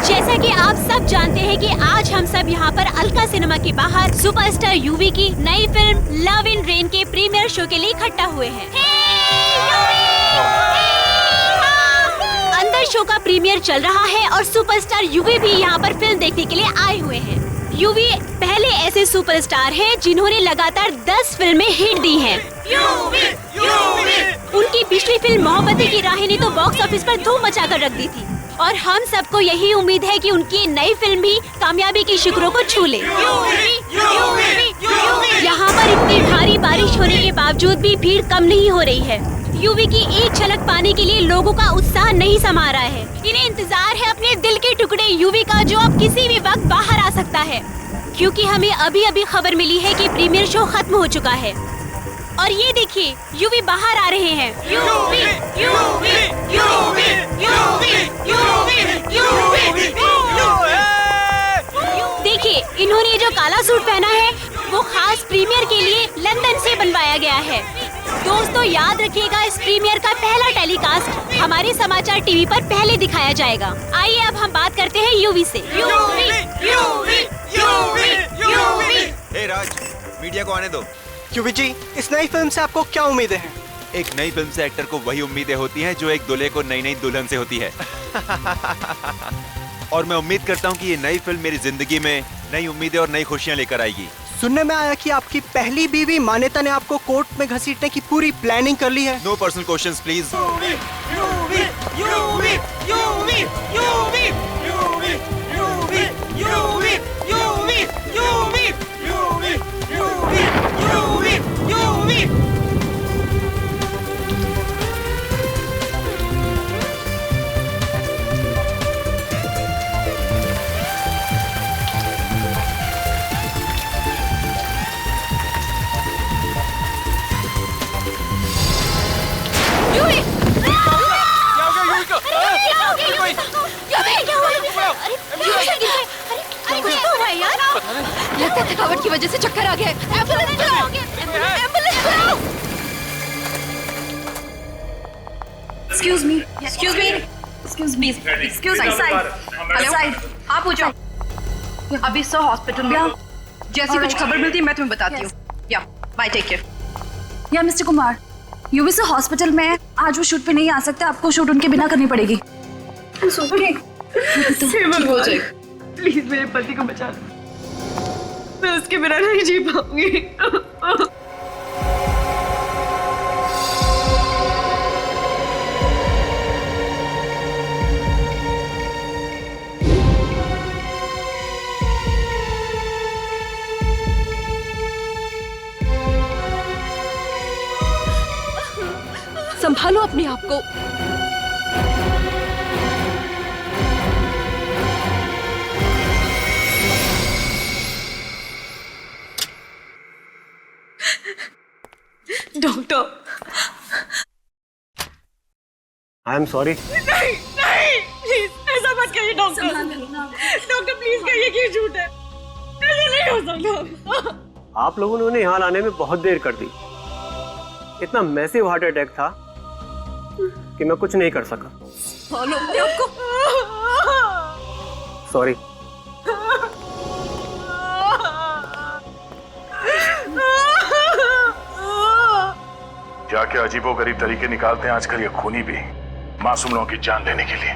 जैसा कि आप सब जानते हैं कि आज हम सब यहाँ पर अलका सिनेमा के बाहर सुपरस्टार यूवी की नई फिल्म लव इन रेन के प्रीमियर शो के लिए इकट्ठा हुए हैं। अंदर शो का प्रीमियर चल रहा है और सुपरस्टार यूवी भी यहाँ पर फिल्म देखने के लिए आए हुए हैं। यूवी पहले ऐसे सुपरस्टार हैं जिन्होंने लगातार 10 फिल्में हिट दी हैं। उनकी पिछली फिल्म मोहब्बतें की राहें ने तो बॉक्स ऑफिस पर धूम मचाकर रख दी थी और हम सबको यही उम्मीद है कि उनकी नई फिल्म भी कामयाबी की शिखरों को छू ले। यहाँ पर इतनी भारी बारिश होने के बावजूद भी भीड़ कम नहीं हो रही है। यूवी की एक झलक पाने के लिए लोगों का उत्साह नहीं समा रहा है। इन्हें इंतजार है अपने दिल के टुकड़े यूवी का, जो अब किसी भी वक्त बाहर आ सकता है, क्योंकि हमें अभी अभी खबर मिली है कि प्रीमियर शो खत्म हो चुका है। और ये देखिए, यूवी बाहर आ रहे हैं। UV, UV, UV, UV, UV, UV, देखिए, इन्होंने जो काला सूट पहना है वो खास प्रीमियर के लिए लंदन से बनवाया गया है। दोस्तों, याद रखिएगा, इस प्रीमियर का पहला टेलीकास्ट हमारे समाचार टीवी पर पहले दिखाया जाएगा। आइए अब हम बात करते हैं यूवी से। UV, UV, UV, UV. हे राज, मीडिया को आने दो। यूवी जी, इस नई फिल्म से आपको क्या उम्मीदें हैं? एक नई फिल्म से एक्टर को वही उम्मीदें होती हैं जो एक दूल्हे को नई नई दुल्हन से होती है। और मैं उम्मीद करता हूँ कि ये नई फिल्म मेरी जिंदगी में नई उम्मीदें और नई खुशियाँ लेकर आएगी। सुनने में आया कि आपकी पहली बीवी मान्यता ने आपको कोर्ट में घसीटने की पूरी प्लानिंग कर ली है। No personal questions please. लगता है थकावट की वजह से चक्कर आ गया। एम्बुलेंस बुलाओ, एम्बुलेंस बुलाओ। Excuse me, excuse me, excuse me, excuse me, side, hello, side, हाँ पूछो। अभी सो हॉस्पिटल में, जैसी कुछ खबर मिलती है मैं तुम्हें बताती हूँ। या, बाय, टेक केयर। या मिस्टर कुमार, यूवी से हॉस्पिटल में आज वो शूट पे नहीं आ सकते, आपको शूट उनके बिना करनी पड़ेगी। प्लीज मेरे पति को बचा लो, मैं उसके बिना नहीं जी पाऊंगी। संभालो अपने आप को। Doctor, I am sorry. नहीं नहीं, प्लीज ऐसा मत करिए डॉक्टर। डॉक्टर प्लीज कहिए कि ये झूठ है, ऐसा नहीं हो सकता। आप लोगों ने उन्हें यहाँ लाने में बहुत देर कर दी। इतना मैसिव हार्ट अटैक था कि मैं कुछ नहीं कर सका। संभालो अपने आप को। सॉरी। क्या क्या अजीबोगरीब तरीके निकालते हैं आजकल ये खूनी भी, मासूम लोगों की जान लेने के लिए।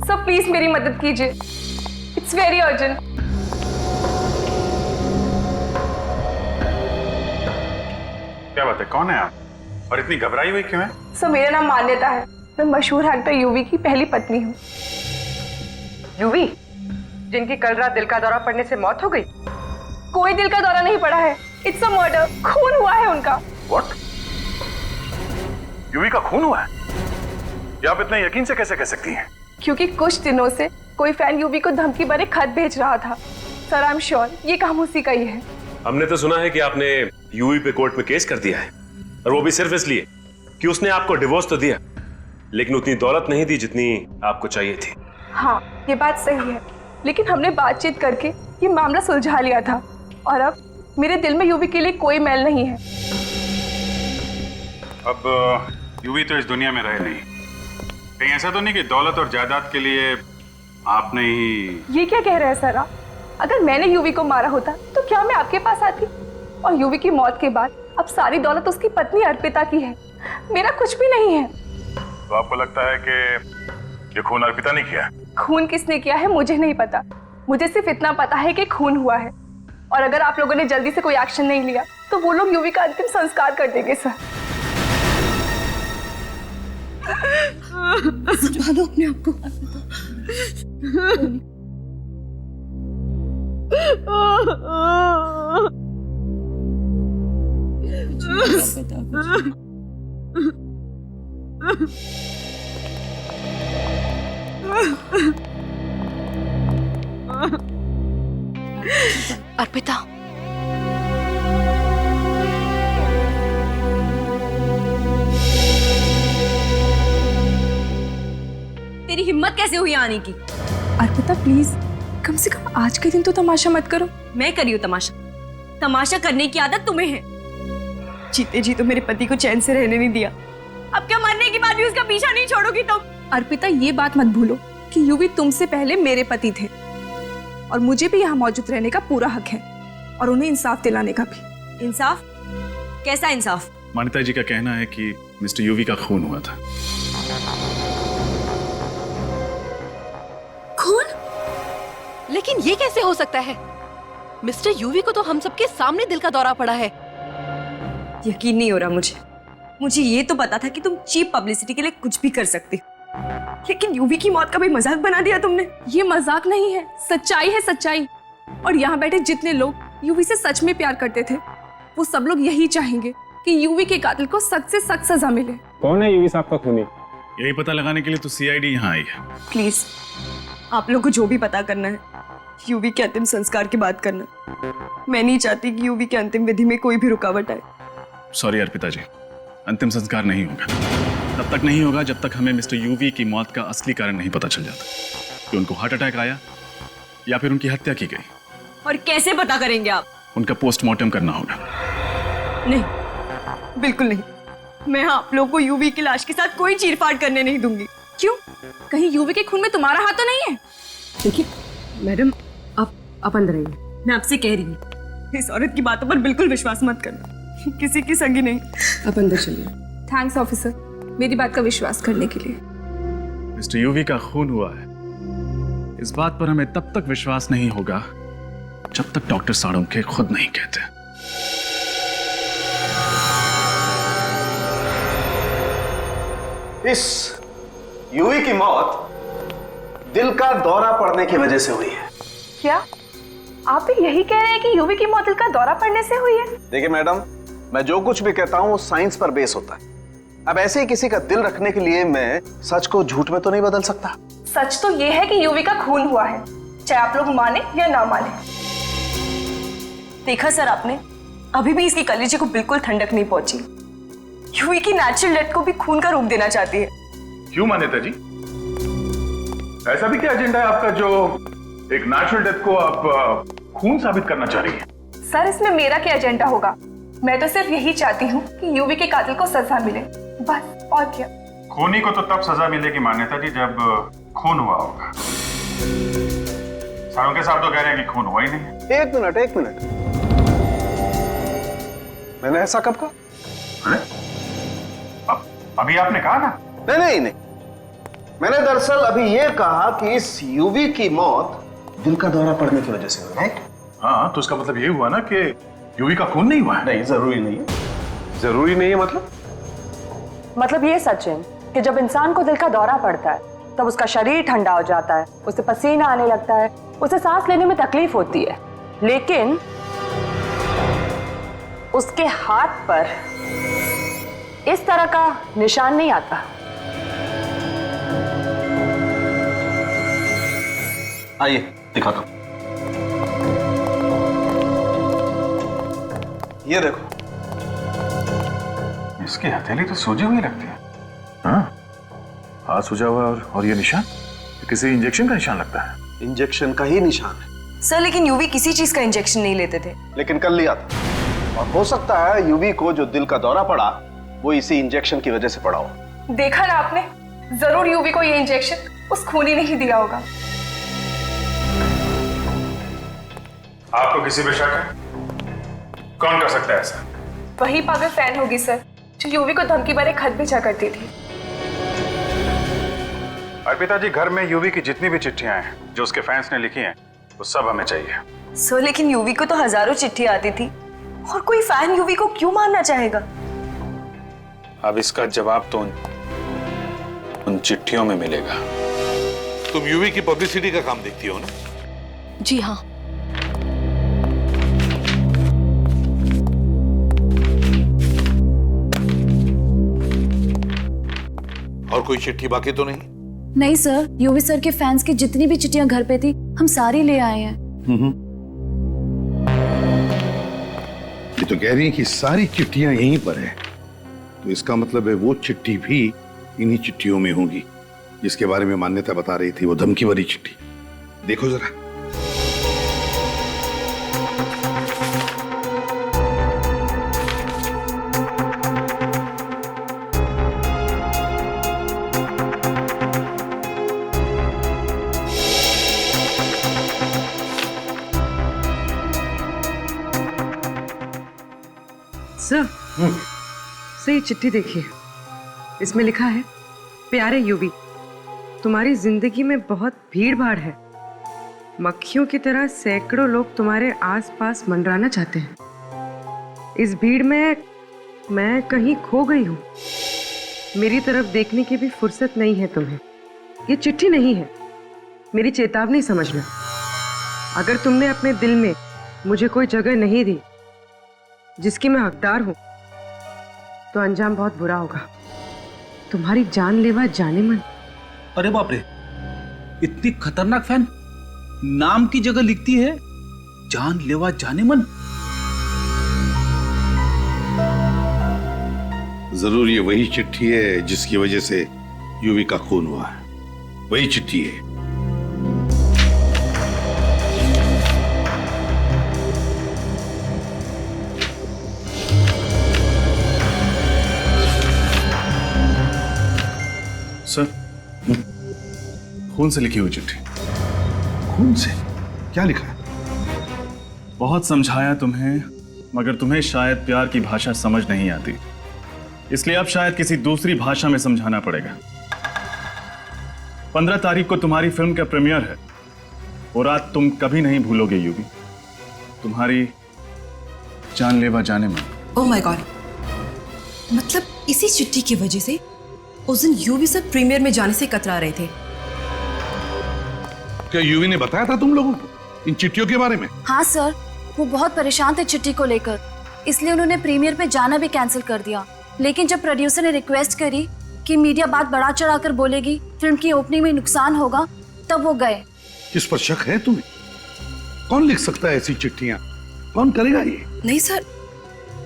सर प्लीज मेरी मदद कीजिए, इट्स वेरी अर्जेंट। क्या बात है, कौन है आप और इतनी घबराई हुई क्यों है? सर मेरा नाम मान्यता है, मैं मशहूर एक्टर यूवी की पहली पत्नी हूँ। यूवी, जिनकी कल रात दिल का दौरा पड़ने से मौत हो गई? कोई दिल का दौरा नहीं पड़ा है, इट्स अ मर्डर, खून हुआ है उनका। व्हाट? यूवी का खून हुआ है? ये आप इतना यकीन से कैसे कह सकती हैं? क्योंकि कुछ दिनों से कोई फैन यूवी को धमकी भरे खत भेज रहा था। सर आई एम श्योर ये काम उसी का ही है। हमने तो सुना है कि आपने यूवी पे कोर्ट में केस कर दिया है, और वो भी सिर्फ इसलिए कि उसने आपको डिवोर्स तो दिया, लेकिन उतनी दौलत नहीं दी जितनी आपको चाहिए थी। हाँ ये बात सही है, लेकिन हमने बातचीत करके ये मामला सुलझा लिया था और अब मेरे दिल में यूवी के लिए कोई मैल नहीं है। अब यूवी तो इस दुनिया में रहे नहीं, कहीं ऐसा तो नहीं कि दौलत और जायदाद के लिए आपने ही... ये क्या कह रहे हैं सर आप? अगर मैंने यूवी को मारा होता तो क्या मैं आपके पास आती? और यूवी की मौत के बाद अब सारी दौलत उसकी पत्नी अर्पिता की है, मेरा कुछ भी नहीं है। तो आपको लगता है कि ये खून अर्पिता ने किया? खून किसने किया है मुझे नहीं पता, मुझे सिर्फ इतना पता है कि खून हुआ है। और अगर आप लोगों ने जल्दी से कोई एक्शन नहीं लिया तो वो लोग यूवी का अंतिम संस्कार कर देंगे सर। संभालो अपने आप को। अर्पिता, तेरी हिम्मत कैसे हुई आने की? अर्पिता प्लीज, कम से कम आज के दिन तो तमाशा मत करो। मैं करी हूँ तमाशा? तमाशा करने की आदत तुम्हें है। जीते जी तो मेरे पति को चैन से रहने नहीं दिया, अब क्या मरने के बाद भी उसका पीछा नहीं छोड़ोगी तुम? अर्पिता ये बात मत भूलो कि यूवी तुमसे पहले मेरे पति थे और मुझे भी यहाँ मौजूद रहने का पूरा हक है और उन्हें इंसाफ दिलाने का भी। इंसाफ? कैसा इंसाफ? मान्यता जी का कहना है कि मिस्टर यूवी का खून हुआ था। खून? लेकिन ये कैसे हो सकता है? मिस्टर यूवी को तो हम सबके सामने दिल का दौरा पड़ा है। यकीन नहीं हो रहा मुझे ये तो पता था कि तुम चीप पब्लिसिटी के लिए कुछ भी कर सकती, लेकिन यूवी की मौत का भी मजाक बना दिया तुमने। ये मजाक नहीं है, सच्चाई है सच्चाई। और यहाँ बैठे जितने लोग यूवी से सच में प्यार करते थे वो सब लोग यही चाहेंगे कि यूवी के कातिल को सख्त से सख्त सजा मिले। कौन है यूवी साहब का खूनी? यही पता लगाने के लिए तो सीआईडी यहाँ आई है। प्लीज आप लोग को जो भी पता करना है यूवी के अंतिम संस्कार की बात करना। मैं नहीं चाहती कि यूवी के अंतिम विधि में कोई भी रुकावट आए। सॉरी अर्पिता जी, अंतिम संस्कार नहीं होगा। तब तक नहीं होगा जब तक हमें मिस्टर यूवी की मौत का असली कारण नहीं पता चल जाता कि उनको हार्ट अटैक आया या फिर उनकी हत्या की गई। और कैसे पता करेंगे आप? उनका पोस्टमार्टम करना होगा। नहीं, बिल्कुल नहीं। मैं आप लोगों को यूवी की लाश के साथ कोई चीरफाड़ करने नहीं दूंगी। क्यों? कहीं यूवी के खून में तुम्हारा हाथ तो नहीं है? देखिए मैडम, आप अंदर आइए। मैं आपसे कह रही हूँ इस औरत की बातों पर बिल्कुल विश्वास मत करना, किसी की संगी नहीं। आप अंदर चलिए। थैंक्स ऑफिसर, मेरी बात का विश्वास करने के लिए। मिस्टर यूवी का खून हुआ है, इस बात पर हमें तब तक विश्वास नहीं होगा जब तक डॉक्टर साळुंखे खुद नहीं कहते। इस यूवी की मौत दिल का दौरा पड़ने की वजह से हुई है। क्या आप भी यही कह रहे हैं कि यूवी की मौत दिल का दौरा पड़ने से हुई है? देखिए मैडम, मैं जो कुछ भी कहता हूँ वो साइंस पर बेस होता है। अब ऐसे ही किसी का दिल रखने के लिए मैं सच को झूठ में तो नहीं बदल सकता। सच तो ये है कि यूवी का खून हुआ है, चाहे आप लोग माने या ना माने। देखा सर आपने, अभी भी इसकी कलेजे को बिल्कुल ठंडक नहीं पहुंची। यूवी की नेचुरल डेथ को भी खून का रूप देना चाहती है। क्यों मान्यता जी, ऐसा भी क्या एजेंडा है आपका जो एक नेचुरल डेथ को आप खून साबित करना चाह रही है? सर इसमें मेरा क्या एजेंडा होगा? मैं तो सिर्फ यही चाहती हूँ कि यूवी के कातिल को सजा मिले, बस। और क्या? खूनी को तो तब सजा मिलेगी मान्यता जी जब खून हुआ होगा। साळुंखे साहब तो कह रहे हैं कि खून हुआ ही नहीं। एक मिनट, मैंने ऐसा कब कहा? अभी आपने कहा ना? नहीं, मैंने दरअसल अभी ये कहा कि इस यूवी की मौत दिल का दौरा पड़ने की वजह से हुई है। हाँ, तो उसका मतलब ये हुआ ना कि यूवी का खून नहीं हुआ है? नहीं, जरूरी नहीं है। जरूरी नहीं है मतलब ये सच है कि जब इंसान को दिल का दौरा पड़ता है तब उसका शरीर ठंडा हो जाता है, उसे पसीना आने लगता है, उसे सांस लेने में तकलीफ होती है, लेकिन उसके हाथ पर इस तरह का निशान नहीं आता। आइए दिखाता हूं। ये देखो, इसकी हथेली तो सूजी हुई लगती है। हाँ, हाथ सूजा हुआ और ये निशान किसी इंजेक्शन का निशान लगता है। इंजेक्शन का ही निशान है सर, लेकिन यूवी किसी चीज का इंजेक्शन नहीं लेते थे। लेकिन कर लिया था, और हो सकता है यूवी को जो दिल का दौरा पड़ा वो इसी इंजेक्शन की वजह से पड़ा हो। देखा ना आपने, जरूर यूवी को ये इंजेक्शन उस खूनी ने ही दिया होगा। आपको किसी पे शक है? कौन कर सकता है ऐसा? वही पागल फैन होगी सर, जो यूवी को धमकी भरे खत भेजा करती थी। अर्पिता जी, घर में यूवी की जितनी भी चिट्ठियां हैं जो उसके फैंस ने लिखी हैं, वो सब हमें चाहिए। सो लेकिन यूवी को तो हजारों चिट्ठी आती थी, और कोई फैन यूवी को क्यों मारना चाहेगा? अब इसका जवाब तो उन चिट्ठियों में मिलेगा। तुम यूवी की पब्लिसिटी का काम देखती हो ना? जी हाँ। और कोई चिट्ठी बाकी तो नहीं? नहीं सर, यूवी सर के फैंस की जितनी भी चिट्ठियां घर पे थी हम सारी ले आए हैं। ये तो कह रही है कि सारी चिट्ठियां यहीं पर है, तो इसका मतलब है वो चिट्ठी भी इन्हीं चिट्ठियों में होगी जिसके बारे में मान्यता बता रही थी, वो धमकी भरी चिट्ठी। देखो जरा। सर ये चिट्ठी देखिए, इसमें लिखा है, प्यारे यूवी, तुम्हारी जिंदगी में बहुत भीड़ भाड़ है। मक्खियों की तरह सैकड़ों लोग तुम्हारे आसपास मंडराना चाहते हैं। इस भीड़ में मैं कहीं खो गई हूँ। मेरी तरफ देखने की भी फुर्सत नहीं है तुम्हें। ये चिट्ठी नहीं है, मेरी चेतावनी समझना। अगर तुमने अपने दिल में मुझे कोई जगह नहीं दी जिसकी मैं हकदार हूं, तो अंजाम बहुत बुरा होगा। तुम्हारी जानलेवा जानेमन। अरे बाप रे, इतनी खतरनाक फैन नाम की जगह लिखती है जानलेवा जानेमन। जरूर ये वही चिट्ठी है जिसकी वजह से यूवी का खून हुआ है। वही चिट्ठी है। सर, खून से लिखी हुई चिट्ठी। खून से? क्या लिखा है? बहुत समझाया तुम्हें, मगर तुम्हें शायद प्यार की भाषा समझ नहीं आती, इसलिए अब शायद किसी दूसरी भाषा में समझाना पड़ेगा। 15 तारीख को तुम्हारी फिल्म का प्रीमियर है। वो रात तुम कभी नहीं भूलोगे यूवी, तुम्हारी जानलेवा जानेमन। ओह माय गॉड, मतलब इसी चिट्ठी की वजह से उस दिन यूवी सर प्रीमियर में जाने से कतरा रहे थे। क्या यूवी ने बताया था तुम लोगों को इन चिट्ठियों के बारे में? हाँ सर, वो बहुत परेशान थे चिट्ठी को लेकर, इसलिए उन्होंने प्रीमियर पे जाना भी कैंसिल कर दिया। लेकिन जब प्रोड्यूसर ने रिक्वेस्ट करी कि मीडिया बात बढ़ा चढ़ाकर बोलेगी, फिल्म की ओपनिंग में नुकसान होगा, तब वो गए। किस पर शक है तुम्हें? कौन लिख सकता है ऐसी चिट्ठियां? कौन करेगा ये? नहीं सर,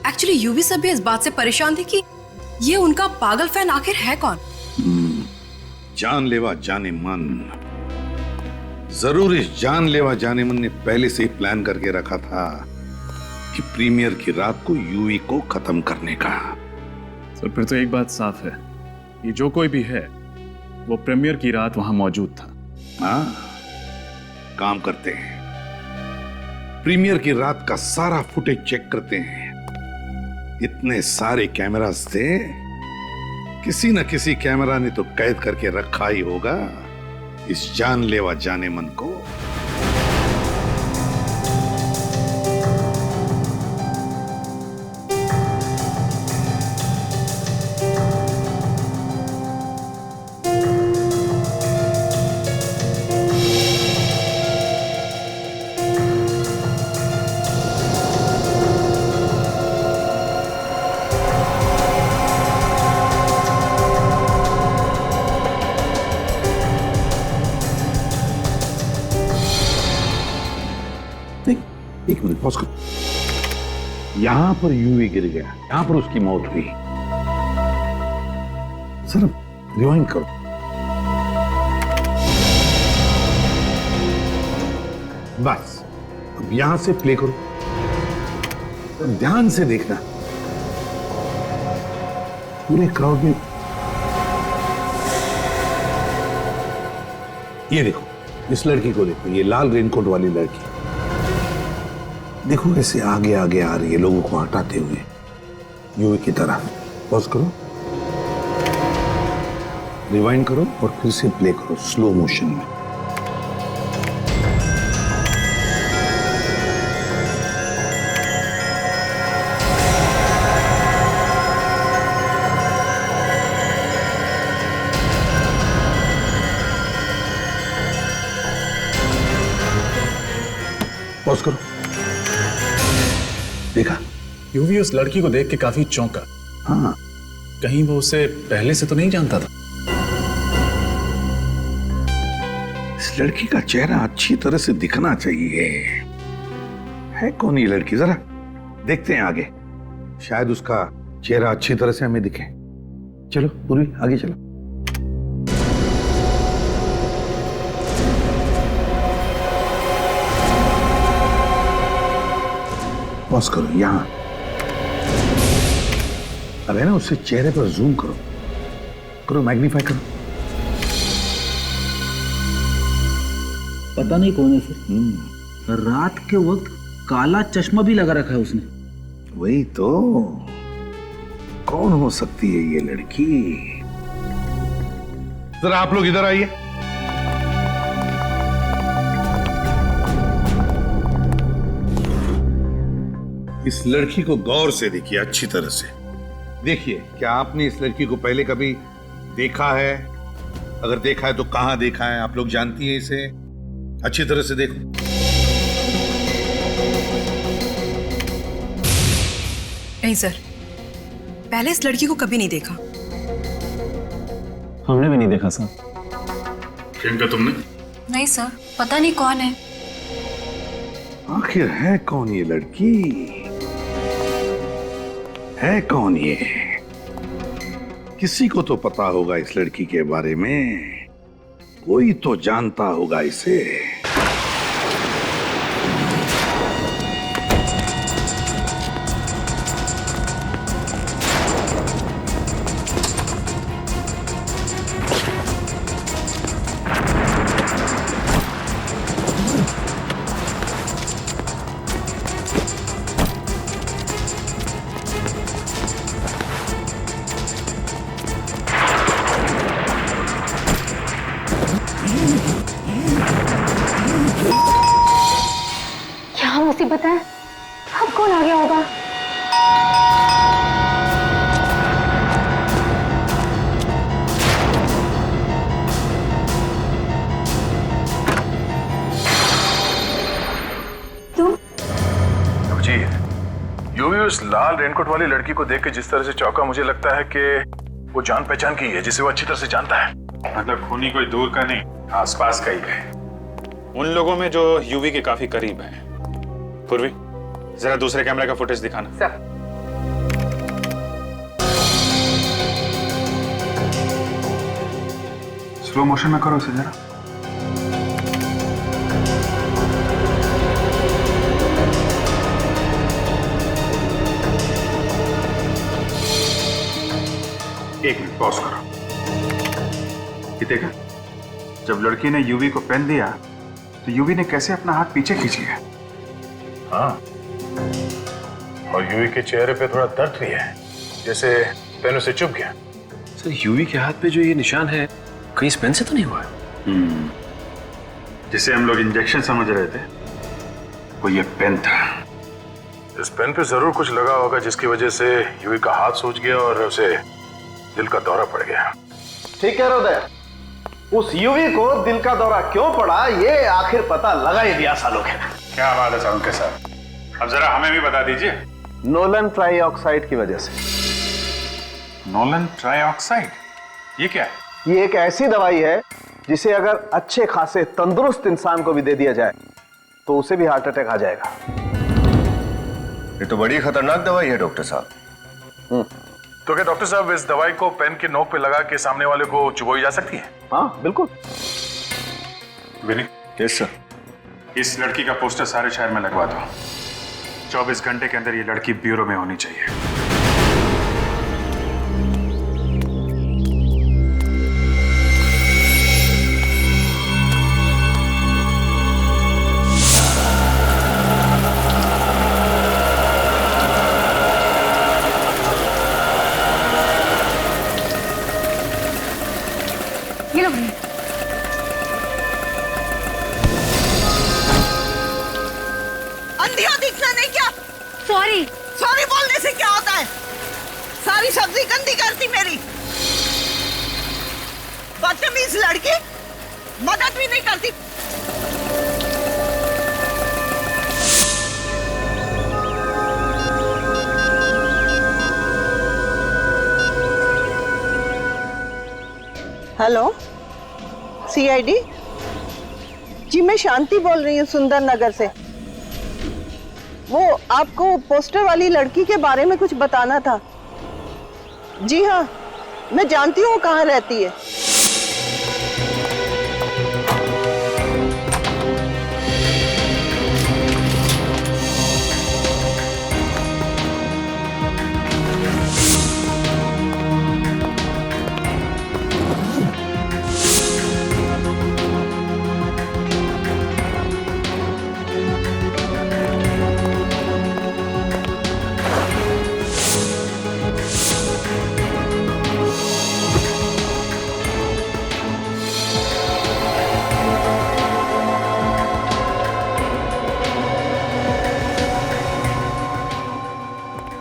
एक्चुअली यूवी सर भी इस बात से परेशान थे कि ये उनका पागल फैन आखिर है कौन। जानलेवा जानेमन। जरूर इस जानलेवा जानेमन ने पहले से ही प्लान करके रखा था कि प्रीमियर की रात को यूवी को खत्म करने का। सर, फिर तो एक बात साफ है, ये जो कोई भी है वो प्रीमियर की रात वहां मौजूद था। हाँ, काम करते हैं, प्रीमियर की रात का सारा फुटेज चेक करते हैं। इतने सारे कैमरास थे, किसी न किसी कैमरा ने तो कैद करके रखा ही होगा इस जानलेवा जानेमन को। एक मिनट पॉज करो। यहां पर यूवी गिर गया, यहां पर उसकी मौत हुई। सर रिवाइंड करो। बस अब यहां से प्ले करो, अब ध्यान से देखना। पूरे क्राउड में ये देखो, इस लड़की को देखो, ये लाल रेनकोट वाली लड़की। देखो कैसे आगे आगे आ रही है लोगों को हटाते हुए, यूवी की तरह। पॉज करो, रिवाइंड करो और फिर से प्ले करो स्लो मोशन में। पॉज करो। देखा? यूवी उस लड़की को देख के काफी चौंका। हाँ, कहीं वो उसे पहले से तो नहीं जानता था। इस लड़की का चेहरा अच्छी तरह से दिखना चाहिए। है कौन ये लड़की, जरा देखते हैं आगे, शायद उसका चेहरा अच्छी तरह से हमें दिखे। चलो पूर्वी, आगे चलो। पॉज करो यहां। अब है ना, उससे चेहरे पर जूम करो, करो मैग्नीफाई करो। पता नहीं कौन है सर। रात के वक्त काला चश्मा भी लगा रखा है उसने। वही तो, कौन हो सकती है ये लड़की? जरा आप लोग इधर आइए। इस लड़की को गौर से देखिए, अच्छी तरह से देखिए। क्या आपने इस लड़की को पहले कभी देखा है? अगर देखा है तो कहां देखा है? आप लोग जानती हैं इसे? अच्छी तरह से देखो। नहीं सर, पहले इस लड़की को कभी नहीं देखा। हमने भी नहीं देखा सर। प्रियंका तुमने? नहीं सर, पता नहीं कौन है। आखिर है कौन ये लड़की? है कौन ये? किसी को तो पता होगा इस लड़की के बारे में, कोई तो जानता होगा इसे। मुसीबत है, अब कौन आ गया होगा? तुम? जी, यूवी उस लाल रेनकोट वाली लड़की को देख के जिस तरह से चौंका, मुझे लगता है कि वो जान पहचान की है, जिसे वो अच्छी तरह से जानता है। मतलब खूनी कोई दूर का नहीं, आसपास का ही है। उन लोगों में जो यूवी के काफी करीब है। पूर्वी, जरा दूसरे कैमरे का फुटेज दिखाना। सर। स्लो मोशन में करो इसे जरा। एक मिनट पॉज करो। ये देखा, जब लड़की ने यूवी को पेन दिया तो यूवी ने कैसे अपना हाथ पीछे खींच लिया। हाँ, और यूवी के चेहरे पे थोड़ा दर्द भी है, जैसे पेन उसे चुभ गया। सर, यूवी के हाथ पे जो ये निशान है, कहीं इस पेन से तो नहीं हुआ? जिसे हम लोग इंजेक्शन समझ रहे थे, वो ये पेन था। इस पेन पे जरूर कुछ लगा होगा, जिसकी वजह से यूवी का हाथ सूज गया और उसे दिल का दौरा पड़ गया। ठीक कह रहे हो, उस यूवी को दिल का दौरा क्यों पड़ा, ये आखिर पता लगा ही दिया सालों के। क्या बात है साहब के साथ, अब जरा हमें भी बता दीजिए। नोलन ट्राइऑक्साइड की वजह से। नोलन ट्राइऑक्साइड, ये क्या है? ये एक ऐसी दवाई है जिसे अगर अच्छे खासे तंदुरुस्त इंसान को भी दे दिया जाए तो उसे भी हार्ट अटैक आ जाएगा। ये तो बड़ी खतरनाक दवाई है डॉक्टर साहब। तो क्या डॉक्टर साहब, इस दवाई को पेन के नोक पे लगा के सामने वाले को चुबोई जा सकती है? हाँ बिल्कुल। विनी, यस सर। इस लड़की का पोस्टर सारे शहर में लगवा दो। 24 घंटे के अंदर ये लड़की ब्यूरो में होनी चाहिए। सारी सब्जी गंदी करती मेरी। बदतमीज लड़की, मदद भी नहीं करती। हेलो, सीआईडी जी, मैं शांति बोल रही हूँ सुंदर नगर से। वो आपको पोस्टर वाली लड़की के बारे में कुछ बताना था। जी हाँ, मैं जानती हूँ वो कहाँ रहती है।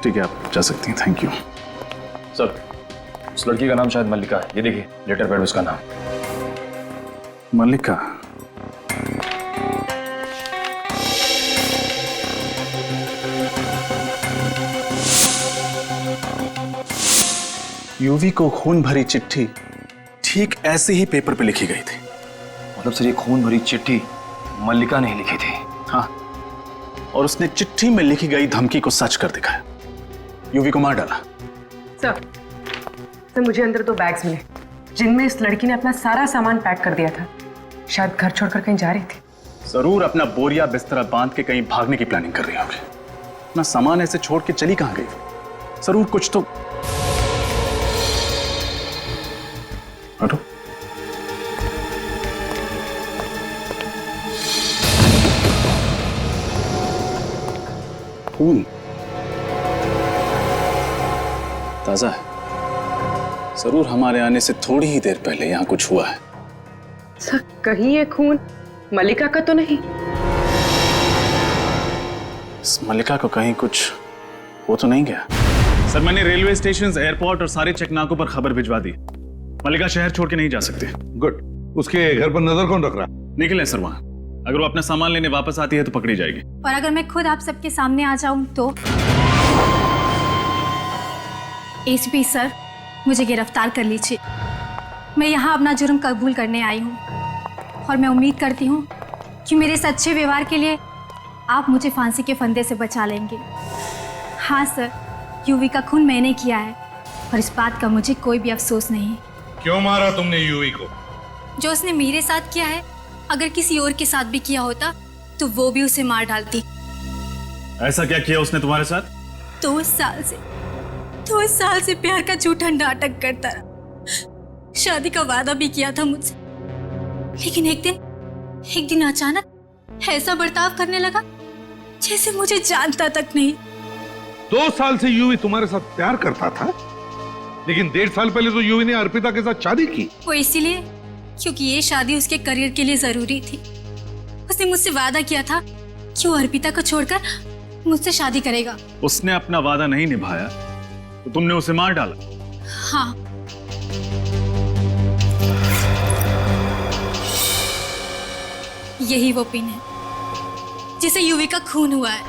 ठीक है, आप जा सकती हैं। Thank you sir. उस लड़की का नाम शायद मल्लिका है। ये देखिए लेटर पैड, उसका नाम मल्लिका। यूवी को खून भरी चिट्ठी ठीक ऐसे ही पेपर पे लिखी गई थी। मतलब सर, ये खून भरी चिट्ठी मल्लिका ने ही लिखी थी? हाँ, और उसने चिट्ठी में लिखी गई धमकी को सच कर दिखाया, यूवी को मार डाला। सर, मुझे अंदर 2 बैग्स मिले जिनमें इस लड़की ने अपना सारा सामान पैक कर दिया था। शायद घर छोड़कर कहीं जा रही थी। जरूर अपना बोरिया बिस्तरा बांध के कहीं भागने की प्लानिंग कर रही होगी। अपना सामान ऐसे छोड़ के चली कहां गई? जरूर कुछ तो। हटो। खून ताजा है। जरूर हमारे आने से थोड़ी ही देर पहले यहाँ कुछ हुआ है। सर, कहीं ये खून मल्लिका का तो नहीं? इस मल्लिका को कहीं कुछ हो तो नहीं गया? सर, मैंने रेलवे स्टेशन, एयरपोर्ट और सारे चेकनाकों पर खबर भिजवा दी। मल्लिका शहर छोड़ के नहीं जा सकते। गुड। उसके घर पर नजर कौन रख रहा? निखिल है सर वहां। अगर वो अपना सामान लेने वापस आती है तो पकड़ी जाएगी। और अगर मैं खुद आप सबके सामने आ जाऊं तो? एसीपी सर, मुझे गिरफ्तार कर लीजिए। मैं यहाँ अपना जुर्म कबूल करने आई हूँ और मैं उम्मीद करती हूँ कि मेरे सच्चे व्यवहार के लिए आप मुझे फांसी के फंदे से बचा लेंगे। हाँ सर, यूवी का खून मैंने किया है और इस बात का मुझे कोई भी अफसोस नहीं। क्यों मारा तुमने यूवी को? जो उसने मेरे साथ किया है, अगर किसी और के साथ भी किया होता तो वो भी उसे मार डालती। ऐसा क्या किया उसने तुम्हारे साथ? 2 साल से प्यार का झूठा नाटक करता रहा। शादी का वादा भी किया था मुझसे, लेकिन एक दिन अचानक ऐसा बर्ताव करने लगा जैसे मुझे जानता तक नहीं। 2 साल से यूवी तुम्हारे साथ प्यार करता था, लेकिन 1.5 साल पहले तो यूवी ने अर्पिता के साथ शादी की। वो इसीलिए क्योंकि ये शादी उसके करियर के लिए जरूरी थी। उसने मुझसे वादा किया था कि वो अर्पिता को छोड़कर मुझसे शादी करेगा। उसने अपना वादा नहीं निभाया तो तुमने उसे मार डाला? हाँ। यही वो पिन है जिसे यूवी का खून हुआ है।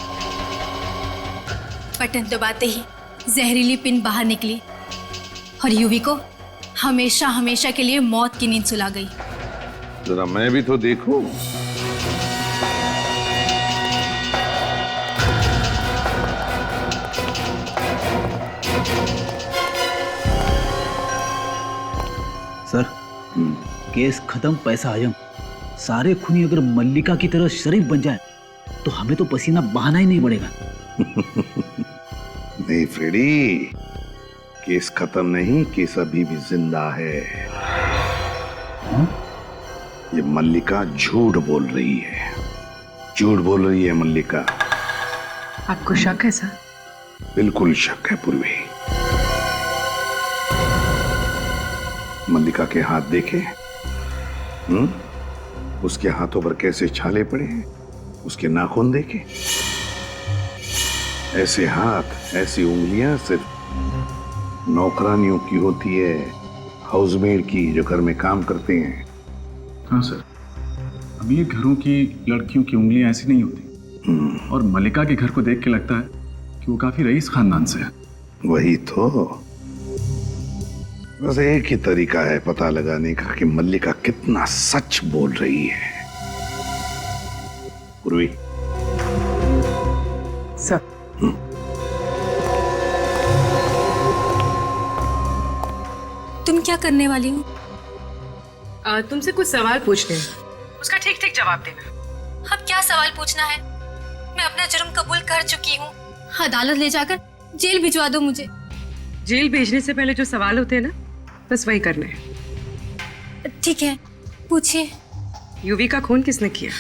बटन दबाते ही जहरीली पिन बाहर निकली और यूवी को हमेशा हमेशा के लिए मौत की नींद सुला गई। जरा मैं भी तो देखूं। सर, केस खत्म, पैसा आयम। सारे खूनी अगर मल्लिका की तरह शरीफ बन जाए तो हमें तो पसीना बहाना ही नहीं पड़ेगा। नहीं फ्रेडी, केस खत्म नहीं, केस अभी भी जिंदा है। ये मल्लिका झूठ बोल रही है, झूठ बोल रही है मल्लिका। आपको शक है सर? बिल्कुल शक है पूर्वी। मल्लिका के हाथ देखे? उसके हाथों पर कैसे छाले पड़े हैं, उसके नाखून देखे? ऐसे हाथ, ऐसी उंगलियां सिर्फ नौकरानियों की होती है, हाउसमेड की जो घर में काम करते हैं। हाँ सर, अमीर घरों की लड़कियों की उंगलियां ऐसी नहीं होती। और मल्लिका के घर को देख के लगता है कि वो काफी रईस खानदान से है। वही तो, बस एक ही तरीका है पता लगाने का कि मल्लिका कितना सच बोल रही है। पूर्वी सर, तुम क्या करने वाली हो? तुमसे कुछ सवाल पूछने हैं, उसका ठीक ठीक जवाब देना। अब क्या सवाल पूछना है? मैं अपना जुर्म कबूल कर चुकी हूँ। अदालत ले जाकर जेल भिजवा दो मुझे। जेल भेजने से पहले जो सवाल होते हैं ना, बस वही करना है। ठीक है, पूछिए। यूवी का खून किसने किया?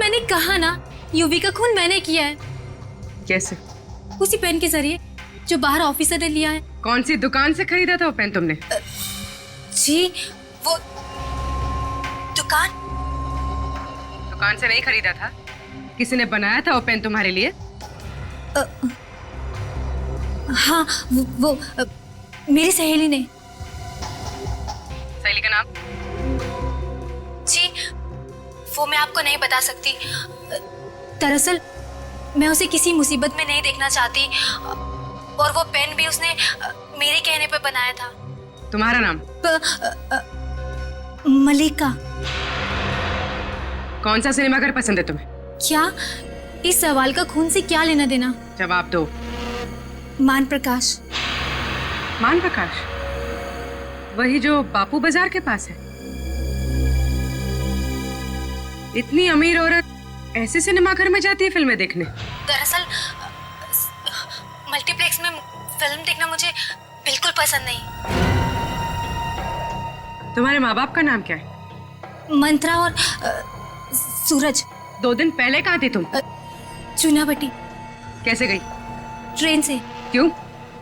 मैंने कहा ना, यूवी का खून मैंने किया है। कैसे? उसी पेन के जरिए जो बाहर ऑफिसर ने लिया है। कौन सी दुकान से खरीदा था वो पेन तुमने? जी, वो दुकान से नहीं खरीदा था, किसी ने बनाया था वो पेन तुम्हारे लिए? हाँ, वो मेरी सहेली ने। सहेली का नाम? जी, वो मैं आपको नहीं बता सकती। दरअसल मैं उसे किसी मुसीबत में नहीं देखना चाहती, और वो पेन भी उसने मेरे कहने पे बनाया था। तुम्हारा नाम? मल्लिका। कौन सा सिनेमाघर पसंद है तुम्हें? क्या? इस सवाल का खून से क्या लेना देना? जवाब दो। मान प्रकाश। मान प्रकाश? वही जो बापू बाजार के पास है? इतनी अमीर औरत ऐसे सिनेमाघर में जाती है फिल्में देखने? दरअसल मल्टीप्लेक्स में फिल्म देखना मुझे बिल्कुल पसंद नहीं। तुम्हारे माँ बाप का नाम क्या है? मंत्रा और सूरज। 2 दिन पहले कहाँ थी तुम? चुनाभट्टी। कैसे गई? ट्रेन से। क्यों?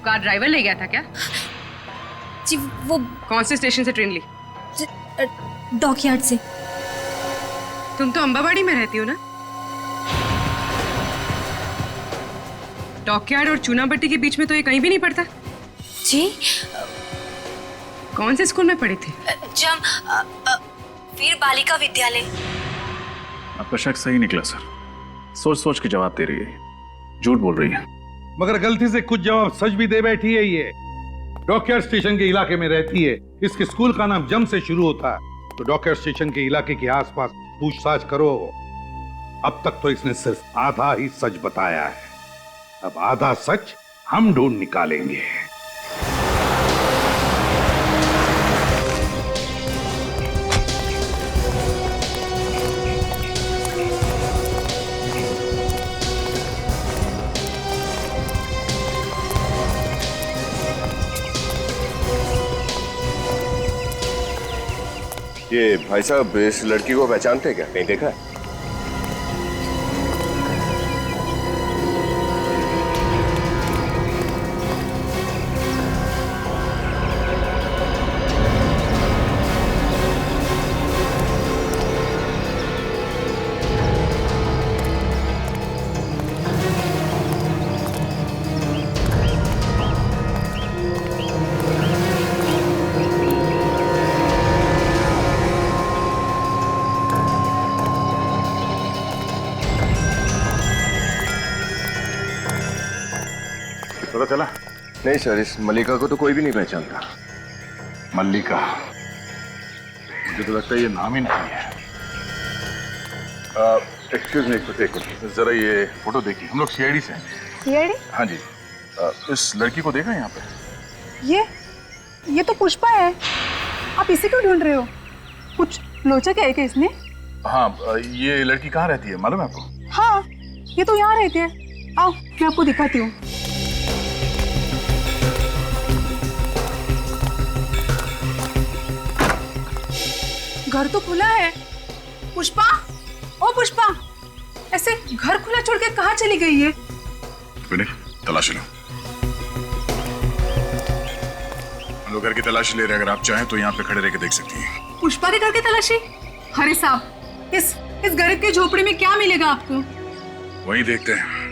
कार ड्राइवर ले गया था क्या? जी, वो। कौन से स्टेशन से ट्रेन ली? डॉकयार्ड से। तुम तो अंबाबाड़ी में रहती हो ना? डॉकयार्ड और चुनाभट्टी के बीच में तो ये कहीं भी नहीं पड़ता। जी। कौन से स्कूल में पढ़ी थी? वीर बालिका विद्यालय। आपका शक सही निकला सर, सोच सोच के जवाब दे रही है, झूठ बोल रही है। मगर गलती से कुछ जवाब सच भी दे बैठी है। ये डॉकयार्ड स्टेशन के इलाके में रहती है, इसके स्कूल का नाम जम से शुरू होता है। तो डॉकयार्ड स्टेशन के इलाके के आसपास पूछताछ करो। अब तक तो इसने सिर्फ आधा ही सच बताया है, अब आधा सच हम ढूंढ निकालेंगे। ये भाई साहब इस लड़की को पहचानते हैं क्या? कहीं देखा है? पता चला? नहीं सर, इस मल्लिका को तो कोई भी नहीं पहचानता। मल्लिका? मुझे तो लगता है ये नाम ही नहीं है। एक्सक्यूज मी, एक जरा ये फोटो देखिए। हम लोग सीआईडी से हैं। सीआईडी? हाँ जी। इस लड़की को देखा यहाँ पे? ये तो पुष्पा है। आप इसे क्यों ढूंढ रहे हो? कुछ लोचा है क्या इसने? हाँ, ये लड़की कहाँ रहती है मालूम है आपको? हाँ, ये तो यहाँ रहती है। आओ मैं आपको दिखाती हूँ। घर तो खुला है। पुष्पा, ओ पुष्पा, ऐसे घर खुला छोड़ के कहाँ चली गई है? तलाशी लो। हम लोग घर की तलाशी ले रहे हैं, अगर आप चाहें तो यहाँ पे खड़े रह के देख सकती हैं। पुष्पा के घर की तलाशी? अरे साहब, इस गरीब की झोपड़ी में क्या मिलेगा आपको? वही देखते हैं।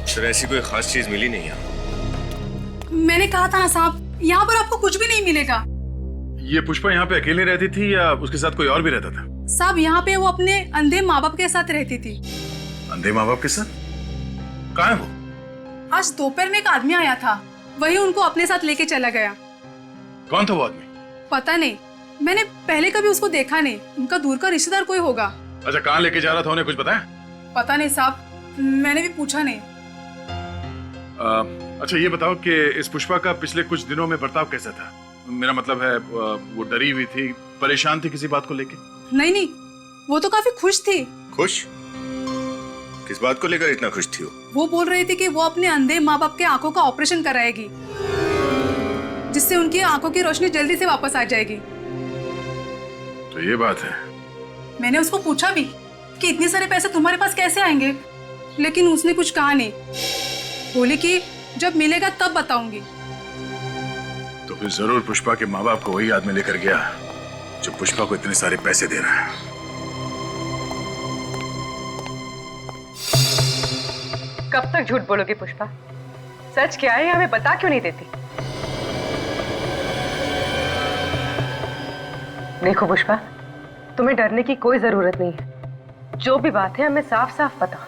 सर ऐसी कोई खास चीज मिली नहीं यहाँ। मैंने कहा था ना साहब, यहाँ पर आपको कुछ भी नहीं मिलेगा। ये पुष्पा यहाँ पे अकेले रहती थी या उसके साथ कोई और भी रहता था? साहब यहाँ पे वो अपने अंधे माँ बाप के साथ रहती थी। अंधे माँ बाप के साथ? कहाँ है वो? आज दोपहर में एक आदमी आया था, वही उनको अपने साथ लेके चला गया। कौन था वो आदमी? पता नहीं, मैंने पहले कभी उसको देखा नहीं। उनका दूर का रिश्तेदार कोई होगा। अच्छा, कहाँ लेके जा रहा था, उन्हें कुछ बताया? पता नहीं साहब, मैंने भी पूछा नहीं। अच्छा ये बताओ कि इस पुष्पा का पिछले कुछ दिनों में बर्ताव कैसा था? मेरा मतलब है वो डरी हुई थी, परेशान थी किसी बात को लेके? नहीं, वो तो काफी खुश थी। खुश? किस बात को लेकर इतना खुश थी वो बोल रही थी कि वो अपने अंधे माँ बाप के आंखों का ऑपरेशन कराएगी, जिससे उनकी आंखों की रोशनी जल्दी से वापस आ जाएगी। तो ये बात है। मैंने उसको पूछा भी कि इतने सारे पैसे तुम्हारे पास कैसे आएंगे, लेकिन उसने कुछ कहा नहीं। बोली कि जब मिलेगा तब बताऊंगी। तो फिर जरूर पुष्पा के माँ बाप को वही आदमी लेकर गया जो पुष्पा को इतने सारे पैसे दे रहा है। कब तक झूठ बोलोगी पुष्पा? सच क्या है हमें बता क्यों नहीं देती? देखो पुष्पा, तुम्हें डरने की कोई जरूरत नहीं है। जो भी बात है हमें साफ साफ पता।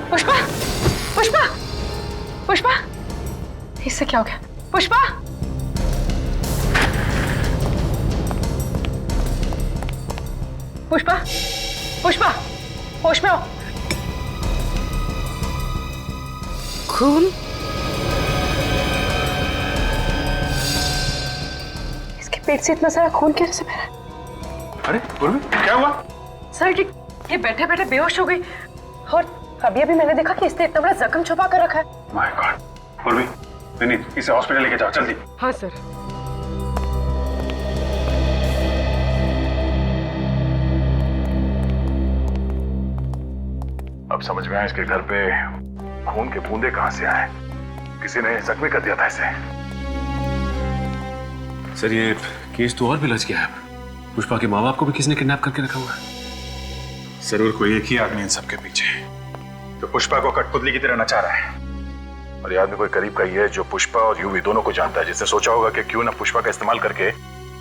पुष्पा, पुष्पा, पुष्पा, इससे क्या हो गया? पुष्पा, पुष्पा, पुष्पा, होश में हो। खून? इसके पेट से इतना सारा खून कैसे बह रहा है? अरे पूर्वी, क्या हुआ? सर ये बैठे बैठे बेहोश हो गई और अभी अभी मैंने देखा कि इसने इतना बड़ा जख्म छुपा कर रखा है। My God. पूर्वी, नहीं, इसे हॉस्पिटल लेके जाओ जल्दी। हाँ सर। अब समझ में आया इसके घर पे खून के बूंदे कहां से आए। किसी ने जख्मी कर दिया था इसे। सर ये केस तो और भी लच गया है। पुष्पा के माँ बाप को भी किसी ने किडनैप करके रखा हुआ है। जरूर कोई एक ही आदमी इन सबके पीछे तो पुष्पा को कठपुतली की तरह नचा रहा है। और ये आदमी कोई करीब का ही है जो पुष्पा और यूवी दोनों को जानता है, जिसने सोचा होगा कि क्यों ना पुष्पा का इस्तेमाल करके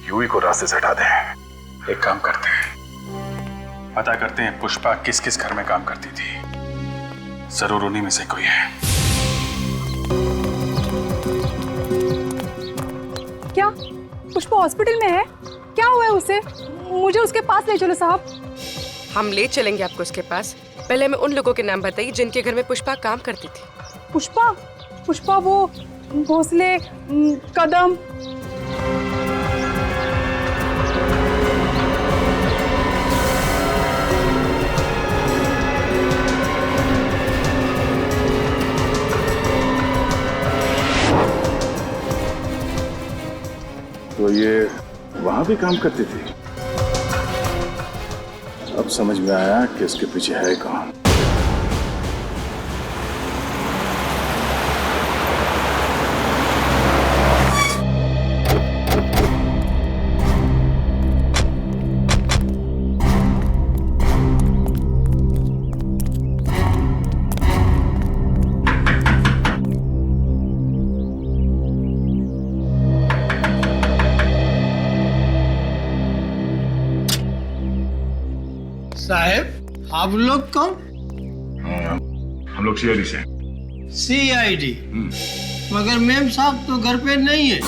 यूवी को रास्ते से हटा दें। एक काम करते हैं, पता करते हैं पुष्पा किस किस घर में काम करती थी। जरूर उन्हीं में से कोई है। क्या पुष्पा हॉस्पिटल में है? क्या हुआ है उसे? मुझे उसके पास ले चलो साहब। हम ले चलेंगे आपको उसके पास। पहले हमें उन लोगों के नाम बताइए जिनके घर में पुष्पा काम करती थी। पुष्पा? पुष्पा वो भोसले, कदम। तो ये वहां भी काम करती थी। अब समझ में आया कि इसके पीछे है कौन। साहब, आप लोग कौन? हम लोग सीआईडी से। सीआईडी? मगर मैम साहब तो घर पे नहीं है।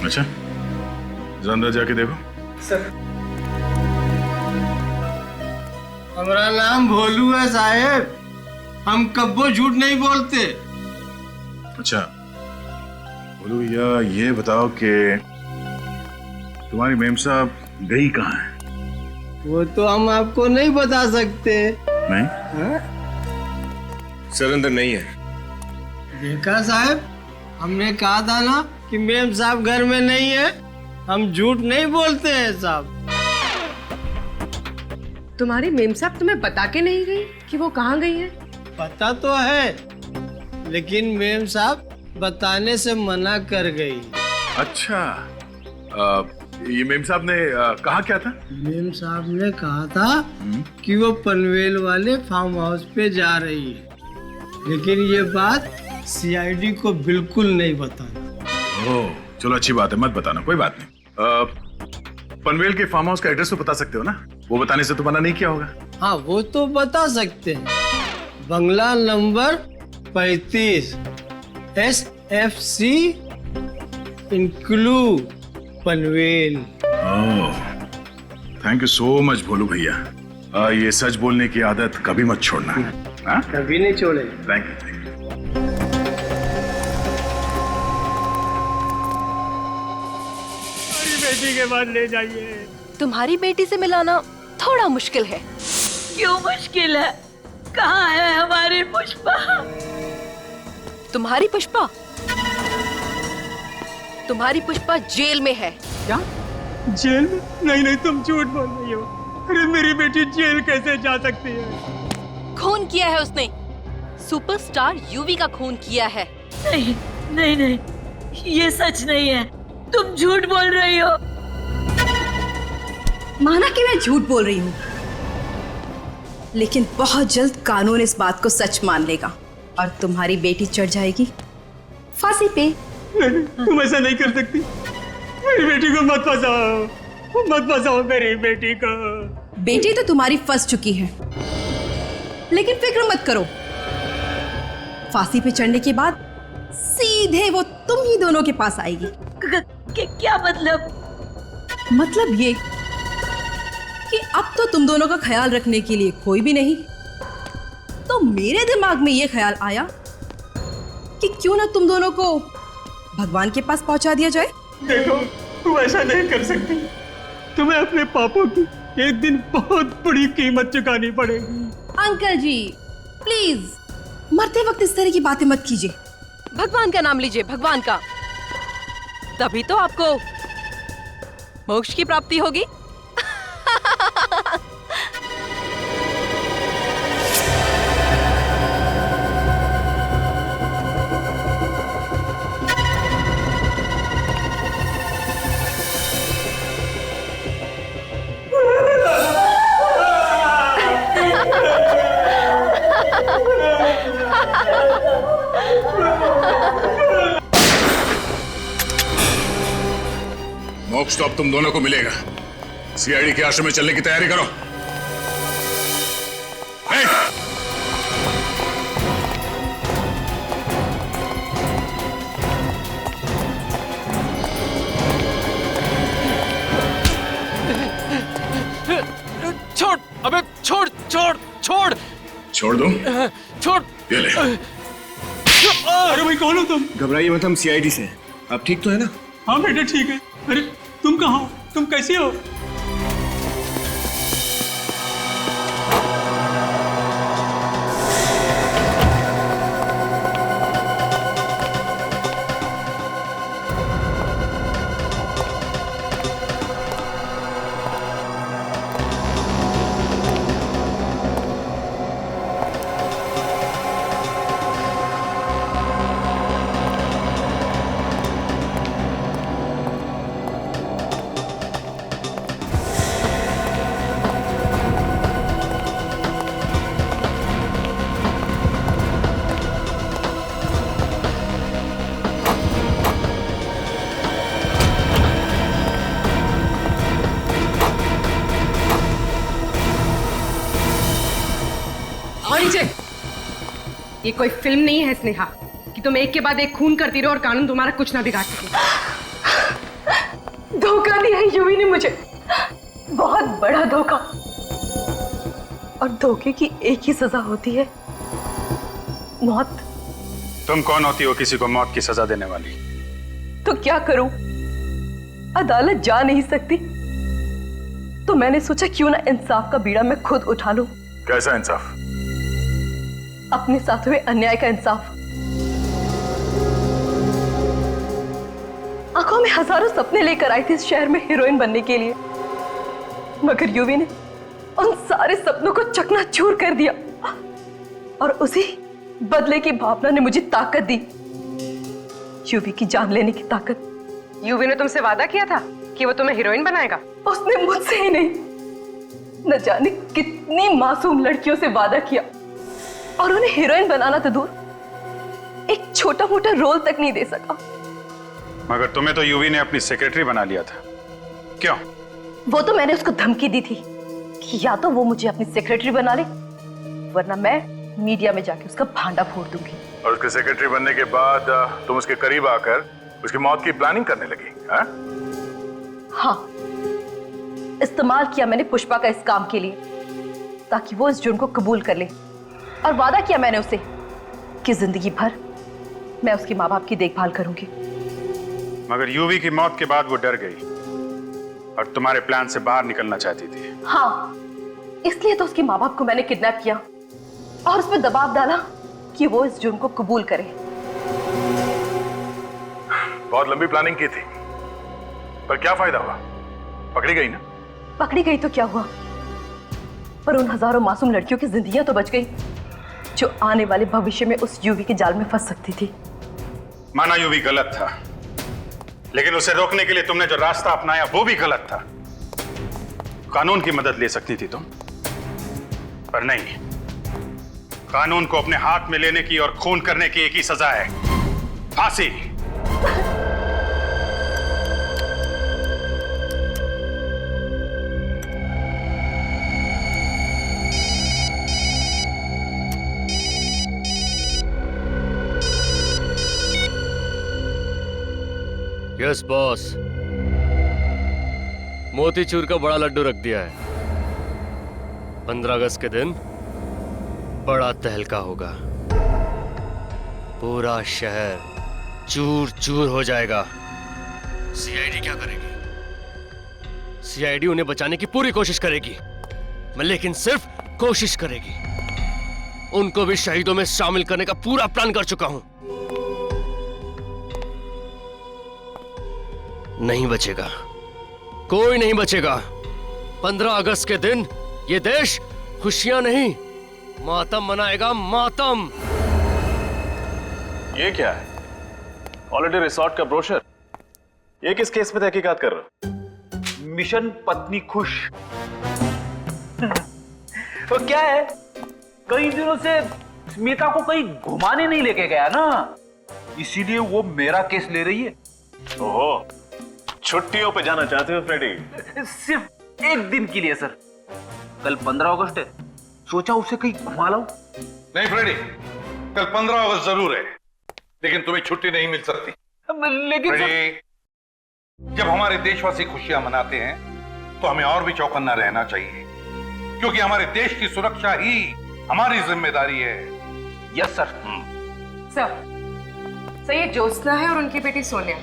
अच्छा, जरा अंदर जाके देखो। सर, हमारा नाम भोलू है साहब। हम कब्बो झूठ नहीं बोलते। अच्छा बोलो भैया, ये बताओ कि तुम्हारी मेम साहब गई कहाँ है? वो तो हम आपको नहीं बता सकते। नहीं? हाँ? सर अंदर नहीं है। देखा साहब, हमने कहा था ना कि मेम साहब घर में नहीं है। हम झूठ नहीं बोलते हैं साहब। तुम्हारी मेम साहब तुम्हें बता के नहीं गई कि वो कहाँ गई है? पता तो है, लेकिन मेम साहब बताने से मना कर गई। अच्छा, ये मेम साहब ने कहा क्या था? मेम साहब ने कहा था कि वो पनवेल वाले फार्म हाउस पे जा रही है, लेकिन ये बात सीआईडी को बिल्कुल नहीं बताना। ओह, चलो अच्छी बात है, मत बताना, कोई बात नहीं। पनवेल के फार्म हाउस का एड्रेस तो बता सकते हो ना? वो बताने से तो मना नहीं किया होगा। हाँ, वो तो बता सकते हैं। बंगला नंबर 35 SFC इंक्लू Panvel. Thank you so much Bholu भैया। ये सच बोलने की आदत कभी मत छोड़ना। हाँ? कभी नहीं छोड़े। Thank you. बेटी के बाद ले जाइए। तुम्हारी बेटी से मिलाना थोड़ा मुश्किल है। क्यों मुश्किल है? कहाँ है हमारी पुष्पा? तुम्हारी पुष्पा? तुम्हारी पुष्पा जेल में है। क्या? जेल में? नहीं नहीं, तुम झूठ बोल रही हो। अरे मेरी बेटी जेल कैसे जा सकती है? खून किया है उसने। सुपरस्टार यूवी का खून किया है। नहीं नहीं नहीं, ये सच नहीं है। तुम झूठ बोल रही हो। माना कि मैं झूठ बोल रही हूँ, लेकिन बहुत जल्द कानून इस बात को सच मान लेगा और तुम्हारी बेटी चढ़ जाएगी फांसी पे। नहीं, तुम ऐसा नहीं कर सकती। मेरी बेटी को मत फंसाओ, मत फंसाओ मेरी बेटी को। बेटी तो तुम्हारी फंस चुकी है, लेकिन फिक्र मत करो, फांसी पे चढ़ने के बाद सीधे वो तुम ही दोनों के पास आएगी। क्या मतलब? मतलब ये कि अब तो तुम दोनों का ख्याल रखने के लिए कोई भी नहीं। तो मेरे दिमाग में ये ख्याल आया कि क्यों ना तुम दोनों को भगवान के पास पहुंचा दिया जाए। देखो, तुम ऐसा नहीं कर सकती। तुम्हें अपने पापों की एक दिन बहुत बड़ी कीमत चुकानी पड़ेगी। अंकल जी प्लीज, मरते वक्त इस तरह की बातें मत कीजिए। भगवान का नाम लीजिए, भगवान का। तभी तो आपको मोक्ष की प्राप्ति होगी। मोक्ष तो अब तुम दोनों को मिलेगा। सीआईडी के आश्रम में चलने की तैयारी करो। छोड़, अबे छोड़ छोड़ छोड़। छोड़ दो? छोड़। ये ले। अरे भाई, कौन हो तुम? घबराइए मत, हम सीआईडी से। आप ठीक तो है ना? हाँ बेटा ठीक है। अरे तुम कहाँ हो? तुम कैसे हो? ये कोई फिल्म नहीं है स्नेहा कि तुम एक के बाद एक खून करती रहो और कानून तुम्हारा कुछ ना बिगाड़ सके। धोखा दिया है यूवी ने मुझे, बहुत बड़ा धोखा। और धोखे की एक ही सजा होती है, मौत। तुम कौन होती हो किसी को मौत की सजा देने वाली? तो क्या करूं, अदालत जा नहीं सकती, तो मैंने सोचा क्यों ना इंसाफ का बीड़ा मैं खुद उठा लूं। कैसा इंसाफ? अपने साथ हुए अन्याय का इंसाफ। आंखों में हजारों सपने लेकर आई थी इस शहर में हीरोइन बनने के लिए, मगर यूवी ने उन सारे सपनों को चकनाचूर कर दिया और उसी बदले की भावना ने मुझे ताकत दी, यूवी की जान लेने की ताकत। यूवी ने तुमसे वादा किया था कि वो तुम्हें हीरोइन बनाएगा? उसने मुझसे ही नहीं, न जाने कितनी मासूम लड़कियों से वादा किया और उन्हें हीरोइन बनाना तो दूर, एक छोटा मोटा रोल तक नहीं दे सका। मगर तुम्हें तो यूवी ने अपनी सेक्रेटरी बना लिया था, क्यों? वो तो मैंने उसको धमकी दी थी कि या तो वो मुझे अपनी सेक्रेटरी बना ले, वरना मैं मीडिया में जाके उसका भांडा फोड़ दूंगी। और उसके सेक्रेटरी बनने के बाद तुम उसके करीब आकर उसकी मौत की प्लानिंग करने लगी, हाँ? हाँ, इस्तेमाल किया मैंने पुष्पा का इस काम के लिए ताकि वो इस जुर्म को कबूल कर ले, और वादा किया मैंने उसे कि जिंदगी भर मैं उसके माँ बाप की देखभाल करूंगी। मगर यूवी की मौत के बाद वो डर गई और तुम्हारे प्लान से बाहर निकलना चाहती थी। हाँ, इसलिए तो उसके माँ बाप को मैंने किडनैप किया और उस पर दबाव डाला कि वो इस जुर्म को कबूल करे। बहुत लंबी प्लानिंग की थी, पर क्या फायदा हुआ? पकड़ी गई ना? पकड़ी गई तो क्या हुआ, पर उन हजारों मासूम लड़कियों की जिंदगियां तो बच गई जो आने वाले भविष्य में उस यूवी के जाल में फंस सकती थी। माना यूवी गलत था, लेकिन उसे रोकने के लिए तुमने जो रास्ता अपनाया वो भी गलत था। कानून की मदद ले सकती थी तुम, पर नहीं। कानून को अपने हाथ में लेने की और खून करने की एक ही सजा है, फांसी। यस बॉस, मोतीचूर का बड़ा लड्डू रख दिया है। 15 अगस्त के दिन बड़ा तहलका होगा, पूरा शहर चूर चूर हो जाएगा। सीआईडी क्या करेगी? सीआईडी उन्हें बचाने की पूरी कोशिश करेगी, लेकिन सिर्फ कोशिश करेगी। उनको भी शहीदों में शामिल करने का पूरा प्लान कर चुका हूं। नहीं बचेगा, कोई नहीं बचेगा। 15 अगस्त के दिन ये देश खुशियां नहीं, मातम मनाएगा, मातम। ये क्या है? हॉलिडे रिसोर्ट का ब्रोशर। ये किस केस में तहकीकात कर रहे हो? मिशन पत्नी खुश। तो क्या है, कई दिनों से स्मिता को कहीं घुमाने नहीं लेके गया ना, इसीलिए वो मेरा केस ले रही है। ओहो, छुट्टियों पे जाना चाहते हो फ्रेडी? सिर्फ एक दिन के लिए सर। कल 15 अगस्त है, सोचा उसे कहीं घुमा लाऊं। नहीं फ्रेडी, कल 15 अगस्त जरूर है, लेकिन तुम्हें छुट्टी नहीं मिल सकती। लेकिन फ्रेडी, जब हमारे देशवासी खुशियां मनाते हैं तो हमें और भी चौकन्ना रहना चाहिए, क्योंकि हमारे देश की सुरक्षा ही हमारी जिम्मेदारी है। Yes sir. सर, ये ज्योत्सना है और उनकी बेटी सोनिया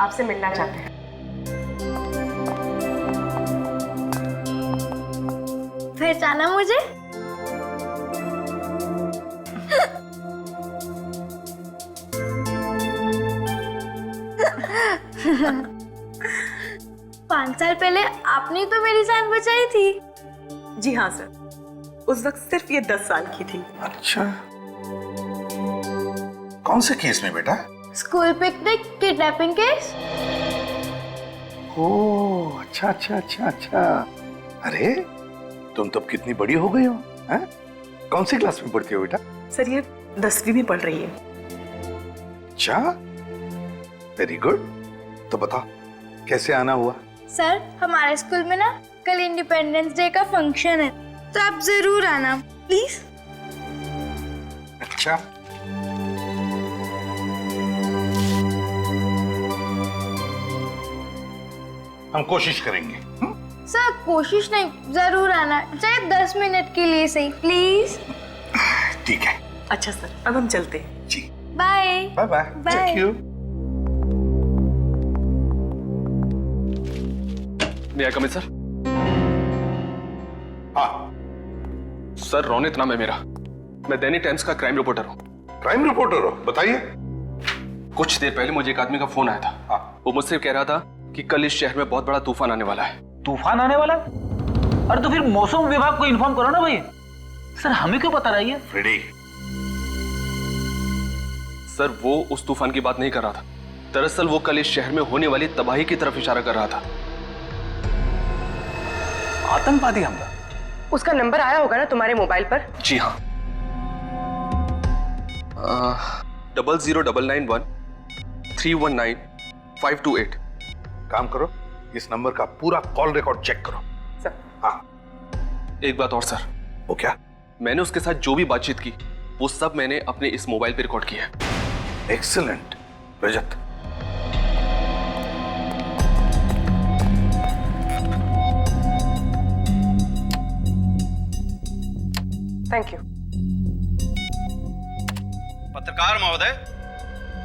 आपसे मिलना चाहते हैं। पहचाना मुझे? पांच साल पहले आपने तो मेरी जान बचाई थी। जी हाँ सर, उस वक्त सिर्फ ये 10 साल की थी। अच्छा, कौन से केस में बेटा? School picnic kidnapping case. Oh, अच्छा अच्छा अच्छा अच्छा। अरे तुम तब कितनी बड़ी हो गई हो, हैं? कौन सी क्लास में पढ़ती हो बेटा? सर ये 10वीं में पढ़ रही है। अच्छा, वेरी गुड। तो बताओ कैसे आना हुआ? सर, हमारे स्कूल में ना कल इंडिपेंडेंस डे का फंक्शन है, तो आप जरूर आना प्लीज। अच्छा, हम कोशिश करेंगे। सर कोशिश नहीं, जरूर आना, चाहे 10 मिनट के लिए सही, प्लीज। ठीक है। अच्छा सर, अब हम चलते हैं। जी, bye bye bye. Thank you. May I come in sir? हाँ सर, रोनित नाम है मेरा। मैं दैनिक टाइम्स का क्राइम रिपोर्टर हूँ। क्राइम रिपोर्टर हो? बताइए। कुछ देर पहले मुझे एक आदमी का फोन आया था। वो मुझसे कह रहा था कि कल इस शहर में बहुत बड़ा तूफान आने वाला है। तूफान आने वाला? अरे तो फिर मौसम विभाग को इन्फॉर्म करो ना भाई। सर हमें क्यों पता रही है? फ्रेडी, सर वो उस तूफान की बात नहीं कर रहा था। दरअसल वो कल इस शहर में होने वाली तबाही की तरफ इशारा कर रहा था। आतंकवादी हमला? उसका नंबर आया होगा ना तुम्हारे मोबाइल पर? जी हाँ, 00991319 काम करो, इस नंबर का पूरा कॉल रिकॉर्ड चेक करो। हाँ। एक बात और सर। वो क्या? मैंने उसके साथ जो भी बातचीत की वो सब मैंने अपने इस मोबाइल पे रिकॉर्ड किया है। Excellent Rajat. Thank you. पत्रकार महोदय,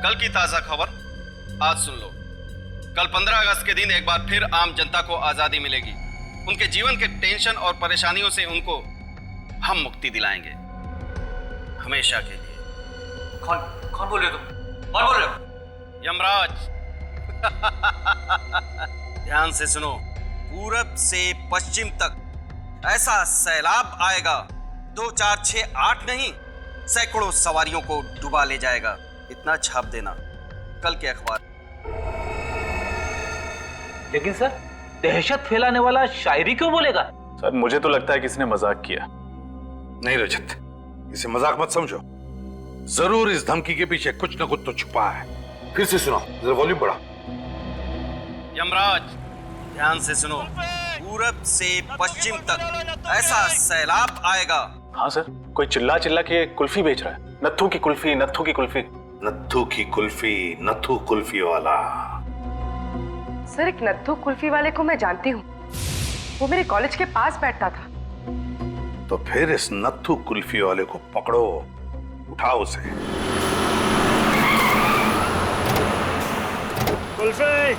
कल की ताजा खबर आज सुन लो। कल 15 अगस्त के दिन एक बार फिर आम जनता को आजादी मिलेगी। उनके जीवन के टेंशन और परेशानियों से उनको हम मुक्ति दिलाएंगे, हमेशा के लिए। कौन बोल रहे हो तुम? कौन बोल रहे हो? यमराज। ध्यान से सुनो, पूरब से पश्चिम तक ऐसा सैलाब आएगा, 2 4 6 8 नहीं, सैकड़ों सवारियों को डुबा ले जाएगा। इतना छाप देना कल के अखबार। लेकिन सर, दहशत फैलाने वाला शायरी क्यों बोलेगा? सर मुझे तो लगता है किसी ने मजाक किया। नहीं रजत, इसे मजाक मत समझो। जरूर इस धमकी के पीछे कुछ न कुछ तो छुपा है। फिर से सुनो, जरा वॉल्यूम बढ़ा। यमराज, ध्यान से सुनो, पूरब से पश्चिम तक ऐसा सैलाब आएगा। हाँ सर, कोई चिल्ला चिल्ला के कुल्फी बेच रहा है। नत्थू की कुल्फी, नत्थू की कुल्फी। नत्थू की कुल्फी, नत्थू कुल्फी वाला। सर, एक नत्थू कुल्फी वाले को मैं जानती हूँ, वो मेरे कॉलेज के पास बैठता था। तो फिर इस नत्थू कुल्फी वाले को पकड़ो, उठाओ उसे। कुल्फी,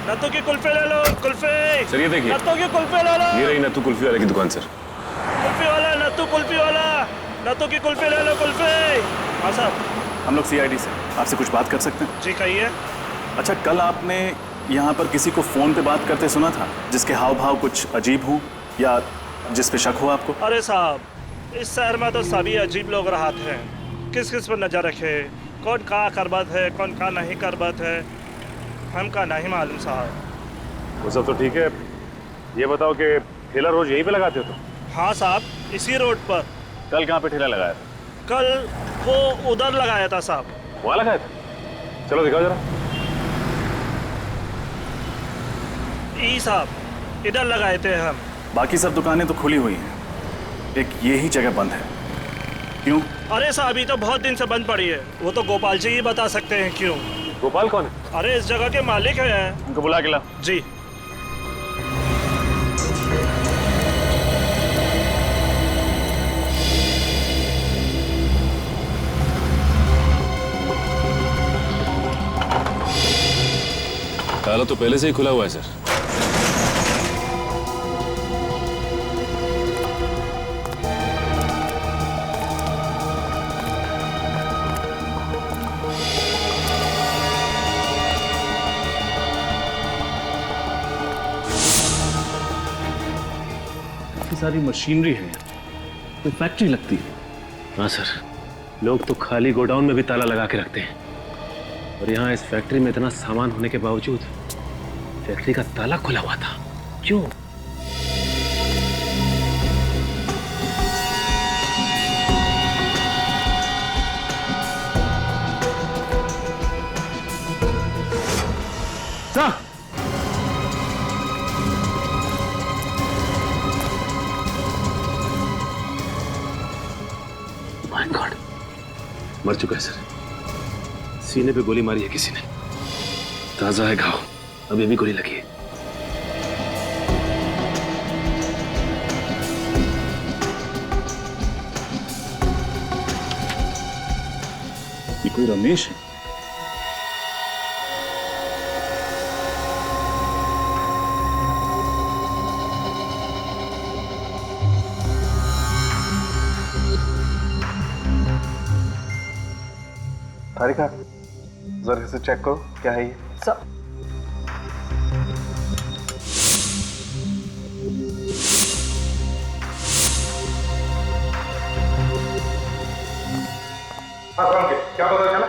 नत्थू की कुल्फी ले लो। कुल्फी सर ये देखिए, नत्थू की कुल्फी ले लो। ये रही नत्थू कुल्फी वाले की दुकान सर। कुल्फी वाला, नत्थू कुल्फी वाला, नत्थू की कुल्फी ले लो। कुल्फी। हाँ साहब, हम लोग CID से आपसे कुछ बात कर सकते हैं? जी कहिए। अच्छा, कल आपने यहाँ पर किसी को फोन पे बात करते सुना था जिसके हाव भाव कुछ अजीब हो या जिस पे शक हो आपको? अरे साहब, इस शहर में तो सभी अजीब लोग रहते हैं। किस किस पर नजर रखे, कौन कहाँ करबत है, कौन कहाँ नहीं करबत है, हमका नहीं मालूम साहब। वो सब तो ठीक है, ये बताओ कि ठेला रोज यहीं पे लगाते हो तुम? हाँ साहब, इसी रोड पर। कल कहाँ पे ठेला लगाया था? कल वो उधर लगाया था साहब। वहाँ लगाया था? चलो दिखाओ जरा। ई साहब, इधर लगाए थे हम। बाकी सब दुकानें तो खुली हुई हैं, एक ये ही जगह बंद है, क्यों? अरे साहब, ये तो बहुत दिन से बंद पड़ी है। वो तो गोपाल जी ही बता सकते हैं क्यों। गोपाल कौन है? अरे इस जगह के मालिक हैं। उनको बुला के ला। जी। ताला तो पहले से ही खुला हुआ है सर। सारी मशीनरी है, कोई फैक्ट्री लगती है। हाँ सर, लोग तो खाली गोडाउन में भी ताला लगा के रखते हैं, और यहाँ इस फैक्ट्री में इतना सामान होने के बावजूद फैक्ट्री का ताला खुला हुआ था। क्यों? माय गॉड, मर चुका है सर। सीने पे गोली मारी है किसी ने, ताजा है घाव, अभी भी गोली लगी है। ये कोई रमेश है? तारिका, जरा इसे चेक करो, क्या है ये? सर, क्या पता चला?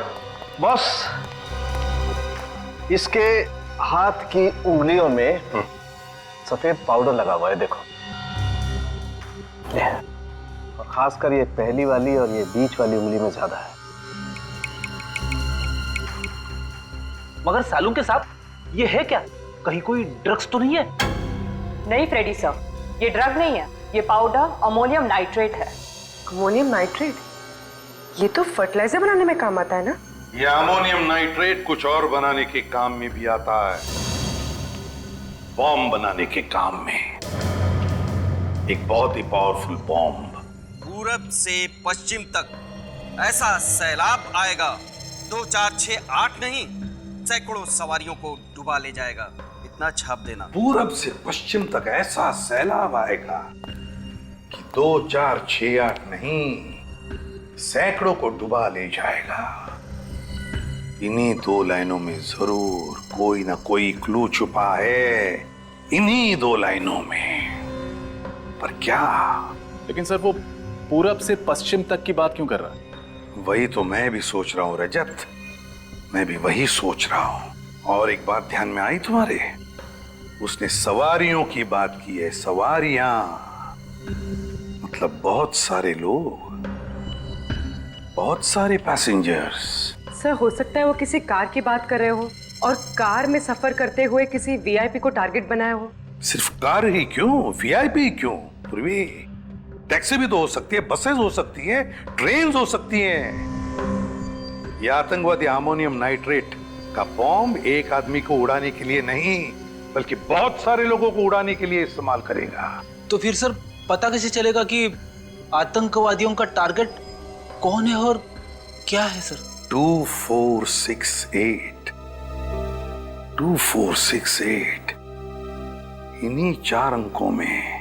बॉस, इसके हाथ की उंगलियों में सफेद पाउडर लगा हुआ है, देखो। और खासकर ये पहली वाली और ये बीच वाली उंगली में ज्यादा है। मगर सालू के साथ ये है क्या? कहीं कोई ड्रग्स तो नहीं है? नहीं फ्रेडी सर, ये ड्रग नहीं है, ये पाउडर अमोनियम नाइट्रेट है। Ammonium nitrate? ये तो फर्टिलाइजर बनाने में काम आता है ना? ये अमोनियम नाइट्रेट कुछ और बनाने के काम में भी आता है, बॉम्ब बनाने के काम में। एक बहुत ही पावरफुल बॉम्ब। पूरब से पश्चिम तक ऐसा सैलाब आएगा, 2 4 6 8 नहीं, सैकड़ों सवारियों को डुबा ले जाएगा। इतना छाप देना। पूरब से पश्चिम तक ऐसा सैलाब आएगा कि 2 4 6 8 नहीं, सैकड़ों को डुबा ले जाएगा। इन्हीं 2 लाइनों में जरूर कोई ना कोई क्लू छुपा है, इन्हीं 2 लाइनों में। पर क्या? लेकिन सर वो पूरब से पश्चिम तक की बात क्यों कर रहा है? वही तो मैं भी सोच रहा हूं रजत, मैं भी वही सोच रहा हूं। और एक बात ध्यान में आई तुम्हारे, उसने सवारियों की बात की है। सवारियां मतलब बहुत सारे लोग, बहुत सारे पैसेंजर्स। सर हो सकता है वो किसी कार की बात कर रहे हो और कार में सफर करते हुए किसी वीआईपी को टारगेट बनाया हो। सिर्फ कार ही क्यों, वीआईपी क्यों? पूर्वी टैक्सी भी तो हो सकती है, बसेस हो सकती है, ट्रेन हो सकती हैं। यह आतंकवादी अमोनियम नाइट्रेट का बॉम्ब एक आदमी को उड़ाने के लिए नहीं, बल्कि बहुत सारे लोगों को उड़ाने के लिए इस्तेमाल करेगा। तो फिर सर पता कैसे चलेगा कि आतंकवादियों का टारगेट कौन है और क्या है सर? 2468 2468 इन्हीं 4 अंकों में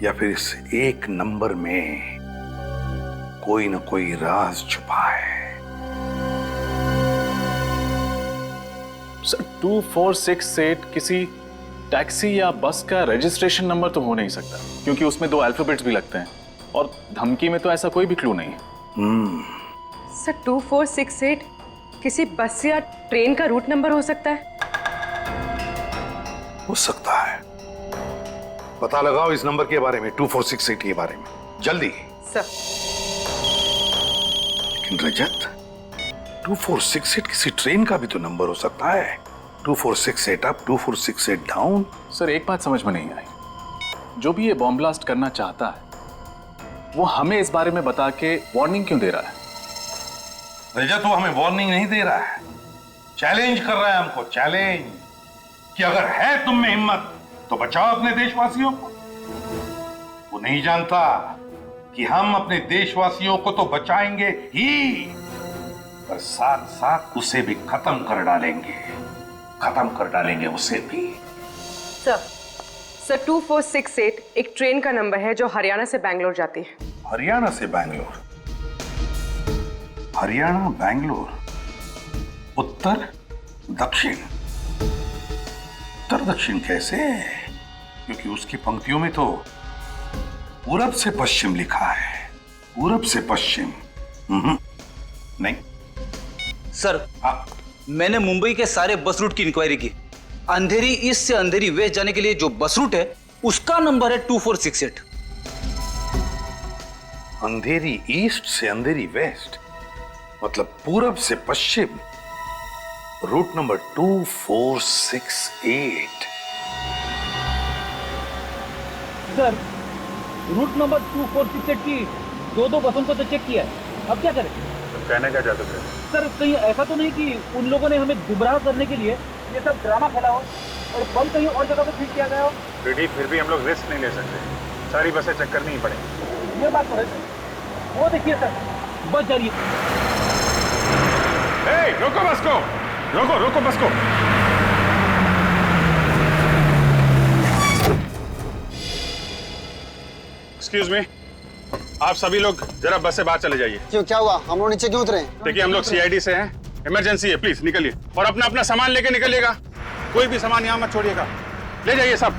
या फिर इस एक नंबर में कोई ना कोई राज छुपा है। सर 2468 किसी टैक्सी या बस का रजिस्ट्रेशन नंबर तो हो नहीं सकता, क्योंकि उसमें 2 अल्फाबेट्स भी लगते हैं और धमकी में तो ऐसा कोई भी क्लू नहीं है। सर 2468 किसी बस या ट्रेन का रूट नंबर हो सकता है? हो सकता है। पता लगाओ इस नंबर के बारे में, 2468 के बारे में, जल्दी। सर। लेकिन रजत 2468 किसी ट्रेन का भी तो नंबर हो सकता है। 2468 अप, 2468 डाउन। सर एक बात समझ में नहीं आई, जो भी ये बॉम्ब ब्लास्ट करना चाहता है वो हमें इस बारे में बता के वार्निंग क्यों दे रहा है? रजत वो हमें वार्निंग नहीं दे रहा है, चैलेंज कर रहा है हमको, चैलेंज कि अगर है तुम में हिम्मत तो बचाओ अपने देशवासियों को। वो नहीं जानता कि हम अपने देशवासियों को तो बचाएंगे ही, पर साथ साथ उसे भी खत्म कर डालेंगे उसे भी। सर 2468 एक ट्रेन का नंबर है जो हरियाणा से बैंगलोर जाती है। हरियाणा से बैंगलोर? हरियाणा बैंगलोर, उत्तर दक्षिण। उत्तर दक्षिण कैसे? क्योंकि उसकी पंक्तियों में तो पूरब से पश्चिम लिखा है। पूरब से पश्चिम नहीं। सर मैंने मुंबई के सारे बस रूट की इंक्वायरी की। अंधेरी ईस्ट से अंधेरी वेस्ट जाने के लिए जो बस रूट है उसका नंबर है 2468। अंधेरी ईस्ट से अंधेरी वेस्ट मतलब पूरब से पश्चिम, route number 2468। Sir route number 2468 की 2 बसों को तो चेक किया है, अब क्या करें? कहने क्या चाहते थे? सर कहीं ऐसा तो नहीं कि उन लोगों ने हमें गुमराह करने के लिए ये सब ड्रामा खेला हो और बम कहीं और जगह पे फिट किया गया हो? फिर भी हम लोग रिस्क नहीं ले सकते, सारी बसें चेक करनी ही पड़ेगी। ये बात तो है सर। वो देखिए सर बस जा रही है। रोको बस को, रोको बस को। एक्सक्यूज मी, आप सभी लोग जरा बस से बाहर चले जाइए। क्यों, क्या हुआ? हम लोग नीचे क्यों उतरे? देखिए हम लोग सीआईडी से हैं, इमरजेंसी है, प्लीज निकलिए और अपना अपना सामान लेके निकलिएगा। कोई भी सामान यहाँ मत छोड़िएगा, ले जाइए सब।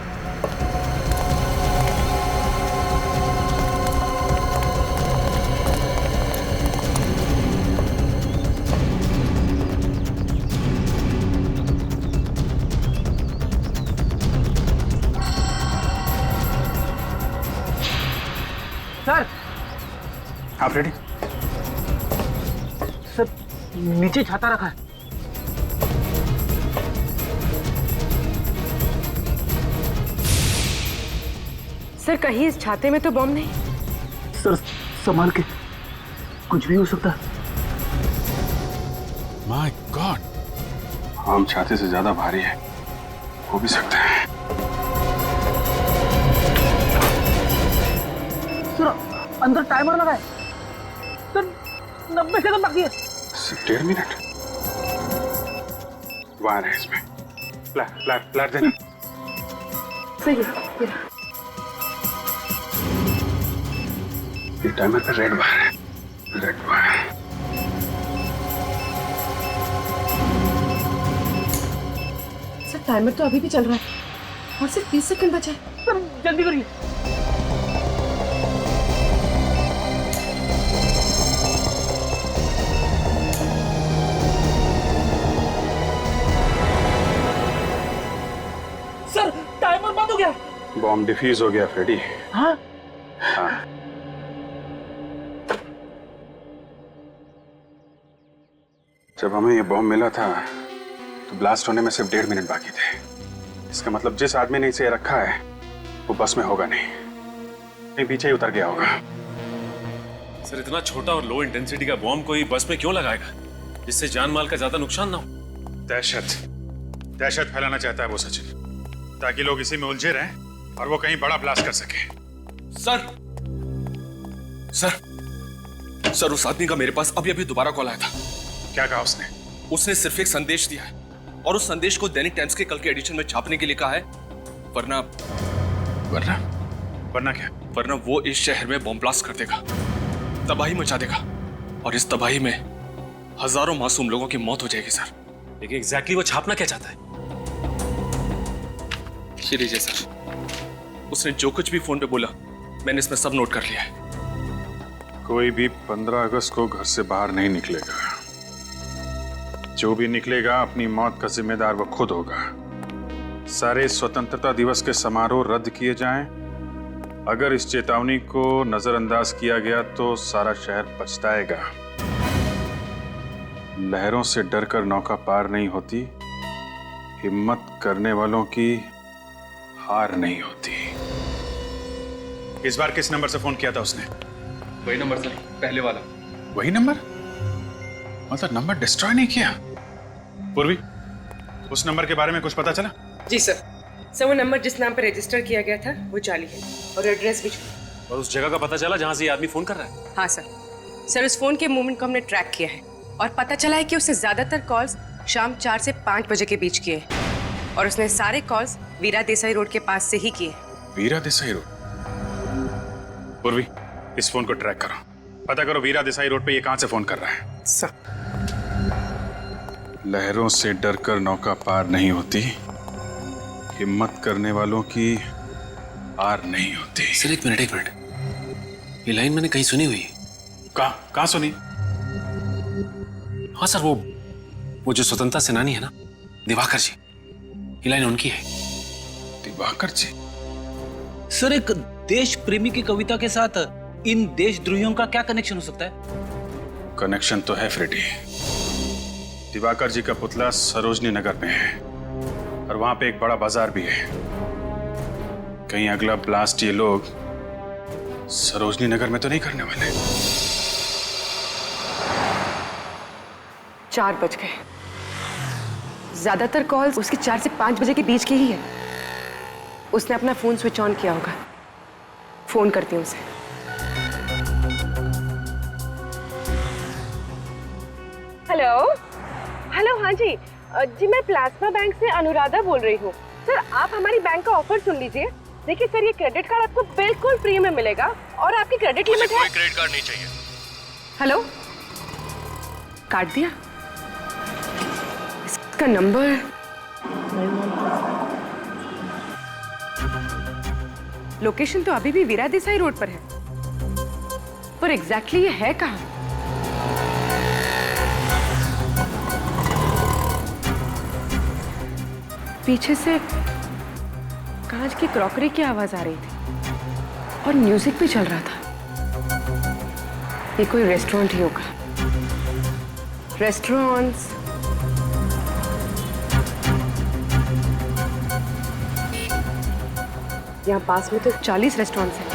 सर। हाँ फ्रेडी। सर नीचे छाता रखा है। सर कहीं इस छाते में तो बम नहीं? सर संभाल के, कुछ भी हो सकता है। माय गॉड, आम छाते से ज्यादा भारी है, हो भी सकता है। सर अंदर टाइमर लगा है सर, 90 सेकंड बाकी है। सिर्फ 1.5 मिनट। वायर है इसमें, फ्लैट देना। सही है। ये टाइमर पे रेड वायर है, रेड वायर। सर टाइमर तो अभी भी चल रहा है और सिर्फ 30 सेकंड बचा है। सर जल्दी करिए। सर टाइमर बंद हो गया। बॉम्ब डिफ्यूज हो गया फ्रेडी। हाँ हाँ। जब हमें ये बॉम्ब मिला था तो ब्लास्ट होने में सिर्फ 1.5 मिनट बाकी थे। इसका मतलब जिस आदमी ने इसे रखा है वो बस में होगा नहीं, पीछे ही उतर गया होगा। सर इतना छोटा और लो इंटेंसिटी का बॉम्ब कोई बस में क्यों लगाएगा जिससे जान माल का ज्यादा नुकसान ना हो? दहशत फैलाना चाहता है वो सचिन, ताकि लोग इसी में उलझे रहें और वो कहीं बड़ा ब्लास्ट कर सके। सर सर सर उस आदमी का मेरे पास अभी अभी दोबारा कॉल आया था। क्या कहा उसने? उसने सिर्फ एक संदेश दिया है और उस संदेश को दैनिक टाइम्स के कल के एडिशन में छापने के लिए कहा है, वरना क्या? वरना वो इस शहर में बॉम्ब ब्लास्ट कर देगा, तबाही मचा देगा और इस तबाही में हजारों मासूम लोगों की मौत हो जाएगी। सर लेकिन एग्जैक्टली वो छापना क्या चाहता है? ये लीजिए सर, उसने जो कुछ भी फोन पे बोला मैंने इसमें सब नोट कर लिया है। कोई भी 15 अगस्त को घर से बाहर नहीं निकलेगा। जो भी निकलेगा अपनी मौत का जिम्मेदार वो खुद होगा। सारे स्वतंत्रता दिवस के समारोह रद्द किए जाएं। अगर इस चेतावनी को नजरअंदाज किया गया तो सारा शहर पछताएगा। लहरों से डरकर नौका पार नहीं होती, हिम्मत करने वालों की हार नहीं होती। इस बार किस नंबर से फोन किया था उसने? वही नंबर सर, पहले वाला। वही नंबर? मतलब नंबर डिस्ट्रॉय नहीं किया? पूर्वी, उस नंबर के बारे में कुछ पता चला? जी सर, वो नंबर जिस नाम पर रजिस्टर किया गया था वो जाली है और एड्रेस भी। और उस जगह का पता चला जहां से ये आदमी फोन कर रहा है? हाँ सर, उस फोन के मूवमेंट को हमने ट्रैक किया है और पता चला है कि उसने ज्यादातर कॉल्स शाम 4 से 5 बजे के बीच किए और उसने सारे कॉल्स वीरा देसाई रोड के पास से ही किए। वीरा देसाई रोड? पूर्वी, इस फोन को ट्रैक करो, पता करो वीरा देसाई रोड पे ये कहां से फोन कर रहा है। सर लहरों से डरकर नौका पार नहीं होती, हिम्मत करने वालों की हार नहीं होती। सर एक मिनट, ये लाइन मैंने कहीं सुनी हुई। कहाँ सुनी? हाँ सर, वो जो स्वतंत्रता सेनानी है ना, दिवाकर जी, ये लाइन उनकी है। दिवाकर जी? सर एक देश प्रेमी की कविता के साथ इन देशद्रोहियों का क्या कनेक्शन हो सकता है? कनेक्शन तो है फ्रेडी। दिवाकर जी का पुतला सरोजनी नगर में है और वहां पे एक बड़ा बाजार भी है। कहीं अगला ब्लास्ट ये लोग सरोजनी नगर में तो नहीं करने वाले? 4 बज गए। ज्यादातर कॉल्स उसके 4 से 5 बजे के बीच की ही है। उसने अपना फोन स्विच ऑन किया होगा। फोन करती हूँ उसे। हेलो, हाँ जी, मैं प्लाज्मा बैंक से अनुराधा बोल रही हूँ। सर आप हमारी बैंक का ऑफर सुन लीजिए। देखिए सर, ये क्रेडिट कार्ड आपको बिल्कुल फ्री में मिलेगा और आपकी क्रेडिट लिमिट है। कोई क्रेडिट कार्ड नहीं चाहिए। हेलो, काट दिया? इसका नंबर लोकेशन तो अभी भी वीरा देसाई रोड पर है, पर एग्जैक्टली ये है कहाँ? पीछे से कांच की क्रॉकरी की आवाज आ रही थी और म्यूजिक भी चल रहा था। ये कोई रेस्टोरेंट ही होगा। रेस्टोरेंट्स यहाँ पास में तो 40 रेस्टोरेंट्स हैं।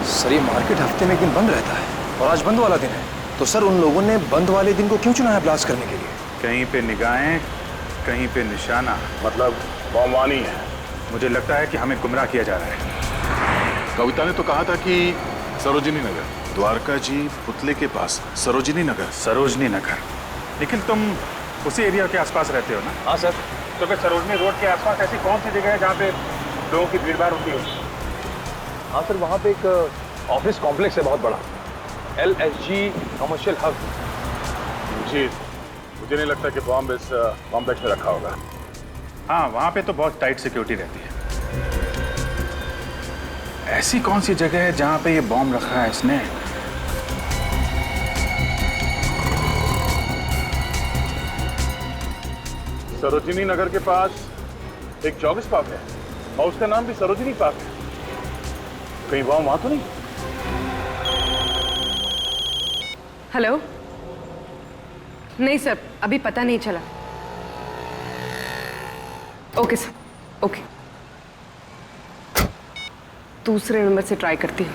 सर ये मार्केट हफ्ते में एक दिन बंद रहता है और आज बंद वाला दिन है, तो सर उन लोगों ने बंद वाले दिन को क्यों चुना है ब्लास्ट करने के लिए? कहीं पे निगाहें, कहीं पे निशाना, मतलब बमवानी है। मुझे लगता है कि हमें गुमराह किया जा रहा है। कविता ने तो कहा था कि सरोजिनी नगर, द्वारका जी पुतले के पास सरोजिनी नगर। सरोजनी नगर, लेकिन तुम उसी एरिया के आसपास रहते हो ना? हाँ सर। तो फिर सरोजनी रोड के आसपास ऐसी कौन सी जगह है जहाँ पे लोगों की भीड़ भाड़ होती है? हाँ सर, वहाँ पे एक ऑफिस कॉम्प्लेक्स है बहुत बड़ा, LSG कमर्शियल हब। मुझे नहीं लगता कि बॉम्ब इस कॉम्प्लेक्स में रखा होगा। हाँ, वहाँ पे तो बहुत टाइट सिक्योरिटी रहती है। ऐसी कौन सी जगह है जहाँ पे ये बॉम्ब रखा है इसने? सरोजिनी नगर के पास एक जॉगिस पार्क है और उसका नाम भी सरोजिनी पार्क है। कहीं बॉम्ब वहाँ तो नहीं? हेलो, नहीं सर, अभी पता नहीं चला। Okay sir, okay. दूसरे नंबर से ट्राई करती हूँ।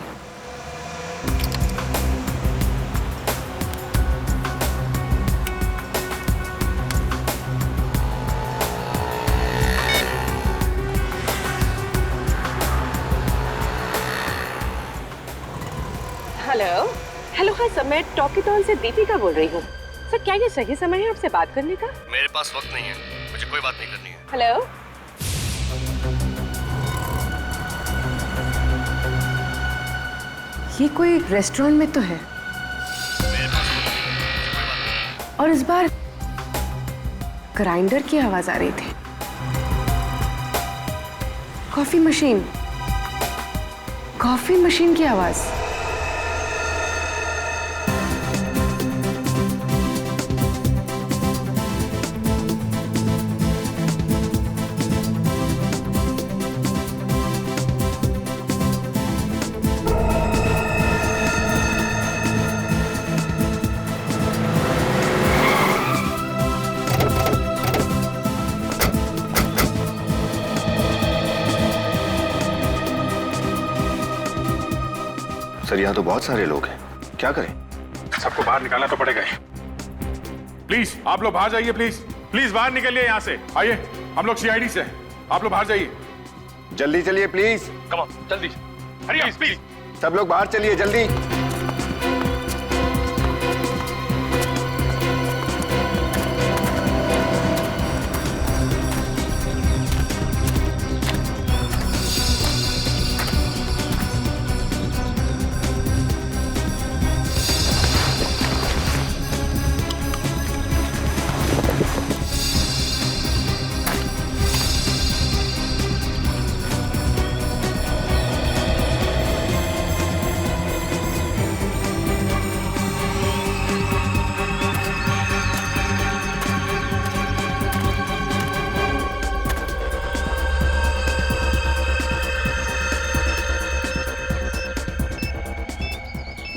हेलो हेलो, हाँ सर, मैं टॉकीटॉन से दीपिका बोल रही हूँ। सर क्या ये सही समय है आपसे बात करने का? मेरे पास वक्त नहीं है, मुझे कोई बात नहीं करनी है। हेलो, ये कोई रेस्टोरेंट में तो है और इस बार ग्राइंडर की आवाज आ रही थी। कॉफी मशीन की आवाज। सर यहाँ तो बहुत सारे लोग हैं, क्या करें? सबको बाहर निकालना तो पड़ेगा ही। प्लीज आप लोग बाहर जाइए, प्लीज बाहर निकलिए यहाँ से। आइए, हम लोग CID से हैं, आप लोग बाहर जाइए। जल्दी चलिए प्लीज। कम ऑन, जल्दी। प्लीज सब लोग बाहर चलिए जल्दी।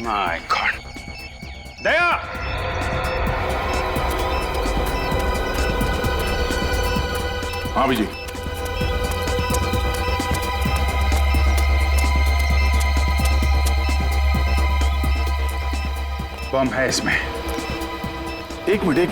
My God. दया, हाँ विजय, बम है इसमें। एक मिनट।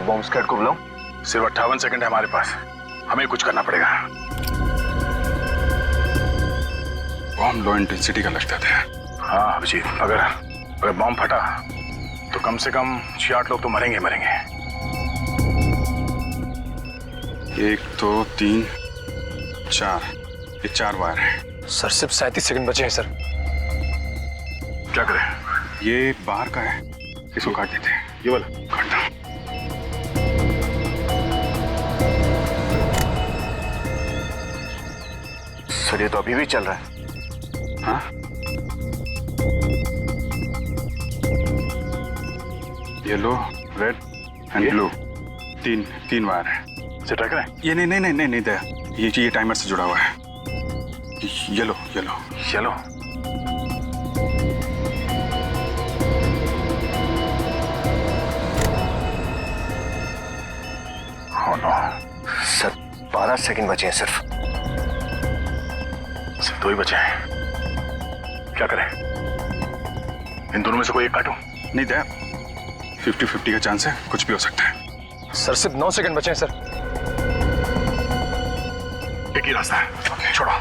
बॉम्ब स्क्वाड को बुलाओ। सिर्फ 58 सेकंड है हमारे पास, हमें कुछ करना पड़ेगा। बॉम्ब लो इंटेंसिटी का लगता था। हाँ अभिजीत, अगर बॉम्ब फटा तो कम से कम 6-8 लोग तो मरेंगे। 1 2 3 4, ये 4 वायर है। सर सिर्फ 37 सेकंड बचे हैं सर। क्या करें? ये बाहर का है, इसको काट देते हैं। ये वाला काट दो। सर ये तो अभी भी चल रहा है। हाँ? येलो, रेड एंड ब्लू, तीन वायर है। इसे ट्राई करें? ये नहीं दया, ये टाइमर से जुड़ा हुआ है। Yellow yellow yellow. Oh no. Sir 12 second बचे हैं सिर्फ। 2 ही बचे हैं। क्या करें? इन दोनों में से कोई एक काटूं? नहीं दया, 50-50 का चांस है, कुछ भी हो सकता है। सर सिर्फ 9 सेकंड बचे हैं सर। एक ही रास्ता है। ओके, छोड़ो।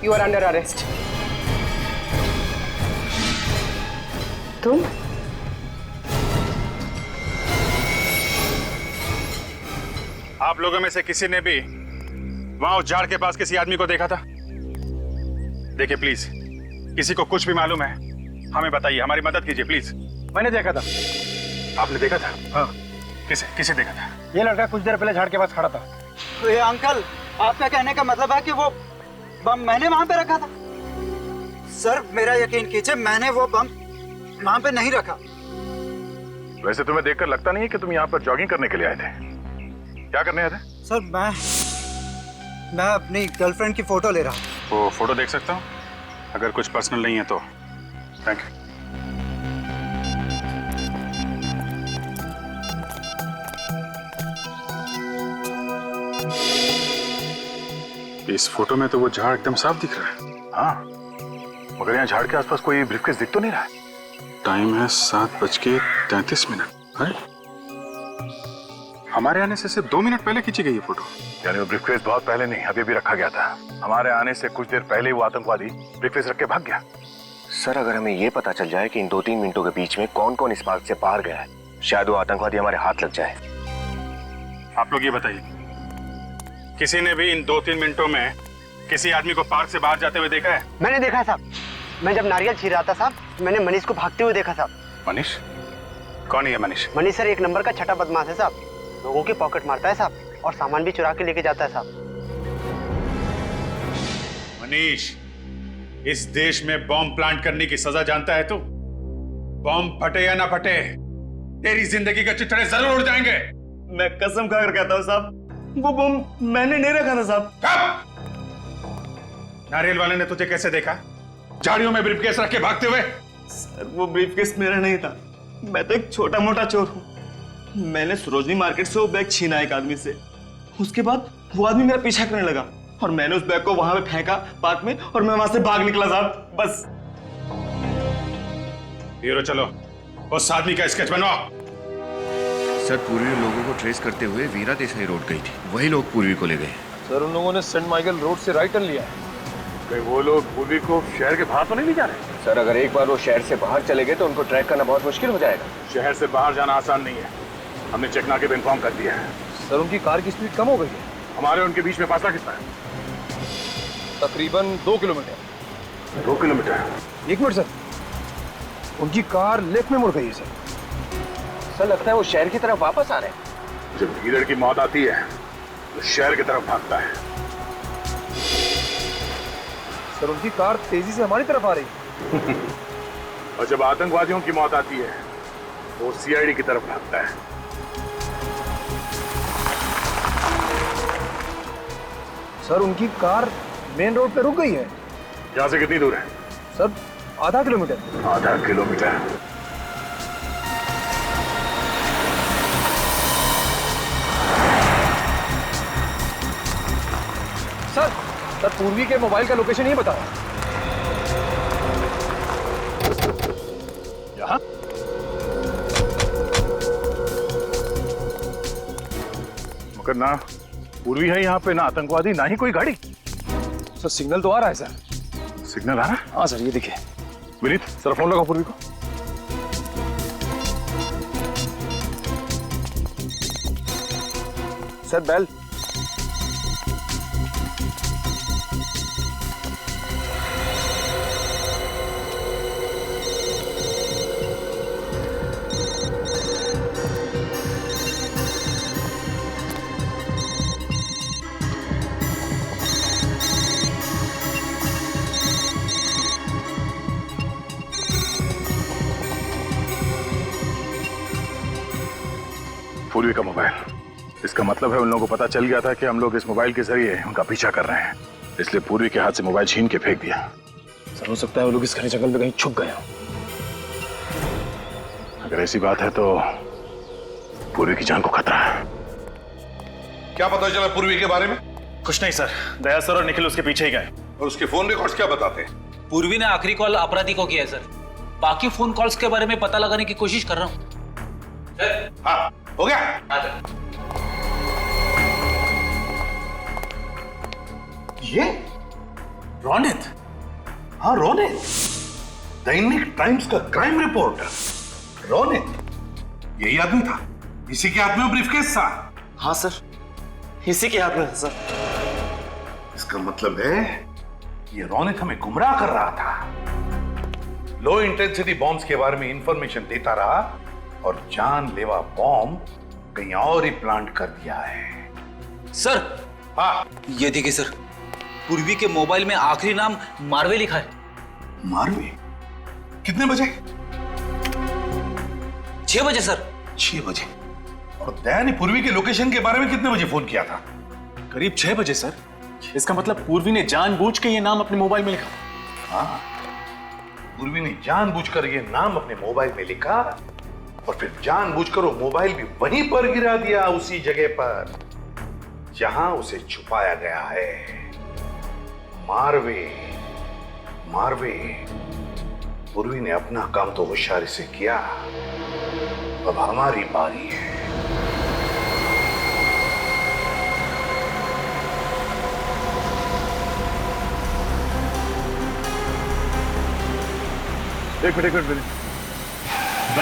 You are under arrest. तुम? आप लोगों में से किसी ने भी वहां उस झाड़ के पास किसी आदमी को देखा था? देखिए प्लीज, किसी को कुछ भी मालूम है हमें बताइए, हमारी मदद कीजिए प्लीज। मैंने देखा था। आपने देखा था? हाँ। किसे देखा था? ये लड़का कुछ देर पहले झाड़ के पास खड़ा था। तो ये अंकल, आपका कहने का मतलब है कि वो बम मैंने वहां पे रखा था? सर मेरा यकीन कीजिए, मैंने वो बम वहां पे नहीं रखा। वैसे तुम्हें देखकर लगता नहीं है कि तुम यहाँ पर जॉगिंग करने के लिए आए थे। क्या करने आए थे? सर मैं अपनी गर्लफ्रेंड की फोटो ले रहा हूँ। वो फोटो देख सकता हूँ? अगर कुछ पर्सनल नहीं है तो थैंक यू। इस फोटो में तो वो झाड़ एकदम साफ दिख रहा है। हाँ, मगर यहाँ झाड़ के आसपास कोई ब्रीफकेस दिख तो नहीं रहा है। टाइम है 7:33। हमारे आने से सिर्फ 2 मिनट पहले खींची गई ये फोटो। यानी वो ब्रीफकेस बहुत पहले नहीं, अभी रखा गया था। हमारे आने से कुछ देर पहले वो आतंकवादी ब्रीफकेस रख के भाग गया। सर अगर हमें ये पता चल जाए कि इन 2-3 मिनटों के बीच में कौन कौन इस पार्क से बाहर गया है, शायद वो आतंकवादी हमारे हाथ लग जाए। आप लोग ये बताइए, किसी ने भी इन 2-3 मिनटों में किसी आदमी को पार्क से बाहर जाते हुए देखा है? मैंने देखा है साहब। मैं जब नारियल छील रहा था साहब, मैंने मनीष को भागते हुए देखा साहब। मनीष? कौन है ये मनीष? मनीष सर 1 नंबर का छठा बदमाश है साहब। लोगों की पॉकेट मारता है साहब और सामान भी चुरा के लेके जाता है साहब। मनीष, इस देश में बॉम्ब प्लांट करने की सजा जानता है तू? बॉम्ब फटे या ना फटे, तेरी जिंदगी के चिथड़े जरूर उड़ जाएंगे। मैं कसम खाकर कहता हूँ साहब, वो बॉम्ब मैंने नहीं रखा था साहब। नारियल वाले ने तुझे कैसे देखा झाड़ियों में ब्रीफकेस रख के भागते हुए? सर वो ब्रीफकेस मेरा नहीं था, मैं तो एक छोटा मोटा चोर हूँ। मैंने सरोजनी मार्केट से वो बैग छीना एक आदमी से। उसके बाद वो आदमी मेरा पीछा करने लगा और मैंने उस बैग को वहां पे फेंका पार्क में और मैं वहां से भाग निकला साहब, बस। हीरो चलो, उस आदमी का स्केच बनवाओ। सर पूर्वी लोगों को ट्रेस करते हुए वीरा देसाई रोड गई थी, वही लोग पूर्वी को ले गए। सर उन लोगों ने सेंट माइकल रोड से राइट टर्न लिया है। वो लोग पूर्वी को शहर के बाहर तो नहीं ले जा रहे? सर अगर एक बार वो शहर से बाहर चले गए तो उनको ट्रैक करना बहुत मुश्किल हो जाएगा। शहर से बाहर जाना आसान नहीं है, हमने चेकनाके पे इन्फॉर्म कर दिया है। सर उनकी कार की स्पीड कम हो गई है। हमारे उनके बीच में फासला कितना है? तकरीबन 2 किलोमीटर। 2 किलोमीटर? 1 मिनट सर, उनकी कार लेफ्ट में मुड़ गई है सर। सर लगता है वो शहर की तरफ वापस आ रहे हैं। जब लीडर की मौत आती है तो शहर की तरफ भागता है। सर उनकी कार तेजी से हमारी तरफ आ रही है। और जब आतंकवादियों की मौत आती है वो सीआईडी की तरफ भागता है। सर उनकी कार मेन रोड पे रुक गई है। यहाँ से कितनी दूर है? सर आधा किलोमीटर। आधा किलोमीटर? सर पूर्वी के मोबाइल का लोकेशन नहीं बता रहा। यहाँ? मगर ना पूर्वी है यहाँ पे, ना आतंकवादी, ना ही कोई गाड़ी। सर सिग्नल तो आ रहा है सर। सिग्नल आ रहा है? हाँ सर, ये देखिए। विनीत सर फोन लगाओ पूर्वी को। Sir bell. पूर्वी का मोबाइल। इसका मतलब है उन लोगों को पता चल गया था कि हम लोग इस मोबाइल के जरिए उनका पीछा कर रहे हैं, इसलिए पूर्वी के हाथ से मोबाइल छीन के फेंक दिया। सर हो सकता है वो लोग इस घने जंगल में कहीं छुप गए हों। अगर ऐसी बात है तो पूर्वी की जान को खतरा है। क्या पता चला पूर्वी के बारे में? कुछ नहीं सर, दया सर और निखिल उसके पीछे ही गए। और उसके फोन रिकॉर्ड्स क्या बताते हैं? पूर्वी ने आखिरी कॉल अपराधी को किया है सर। बाकी फोन कॉल्स के बारे में पता लगाने की कोशिश कर रहा हूँ। हाँ हो गया। ये रोनित? हाँ रोनित, दैनिक टाइम्स का क्राइम रिपोर्टर रोनित, यही आदमी था? इसी के हाथ में ब्रीफकेस था? हाँ सर, इसी के हाथ में था सर। इसका मतलब है ये रोनित हमें गुमराह कर रहा था। लो इंटेंसिटी बॉम्ब्स के बारे में इंफॉर्मेशन देता रहा और जानलेवा बॉम्ब कहीं और ही प्लांट कर दिया है। सर हाँ ये देखिए सर, पूर्वी के मोबाइल में आखिरी नाम मारवे लिखा है। मारवे? कितने बजे? 6 बजे सर। 6 बजे? और दया ने पूर्वी के लोकेशन के बारे में कितने बजे फोन किया था? करीब 6 बजे सर। इसका मतलब पूर्वी ने जानबूझ के ये नाम अपने मोबाइल में लिखा। हाँ, पूर्वी ने जानबूझकर ये नाम अपने मोबाइल में लिखा और फिर जानबूझकर वो मोबाइल भी वहीं पर गिरा दिया, उसी जगह पर जहां उसे छुपाया गया है। मारवे, मारवे। पूर्वी ने अपना काम तो होशियारी से किया, अब हमारी बारी है। एक मिनट वेरी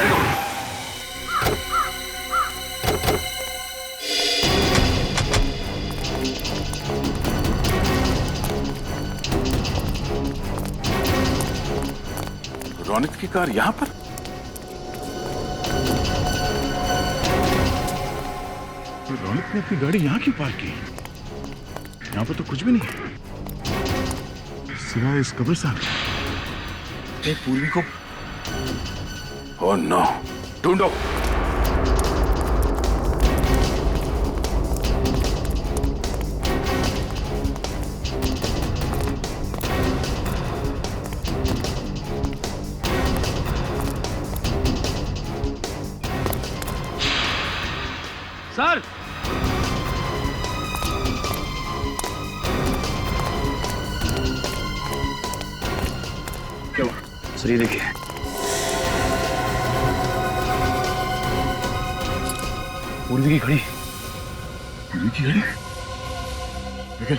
गुड। रोनित की कार यहां पर? रोनित ने अपनी गाड़ी यहां क्यों पार्क की? यहां पर तो कुछ भी नहीं है सिवाय इस कब्रिस्तान। पूर्वी को ओह नो, ढूंढो। सर क्या हुआ? सर ये देखिए, पूर्वी की घड़ी। पूर्वी की घड़ी? निखिल,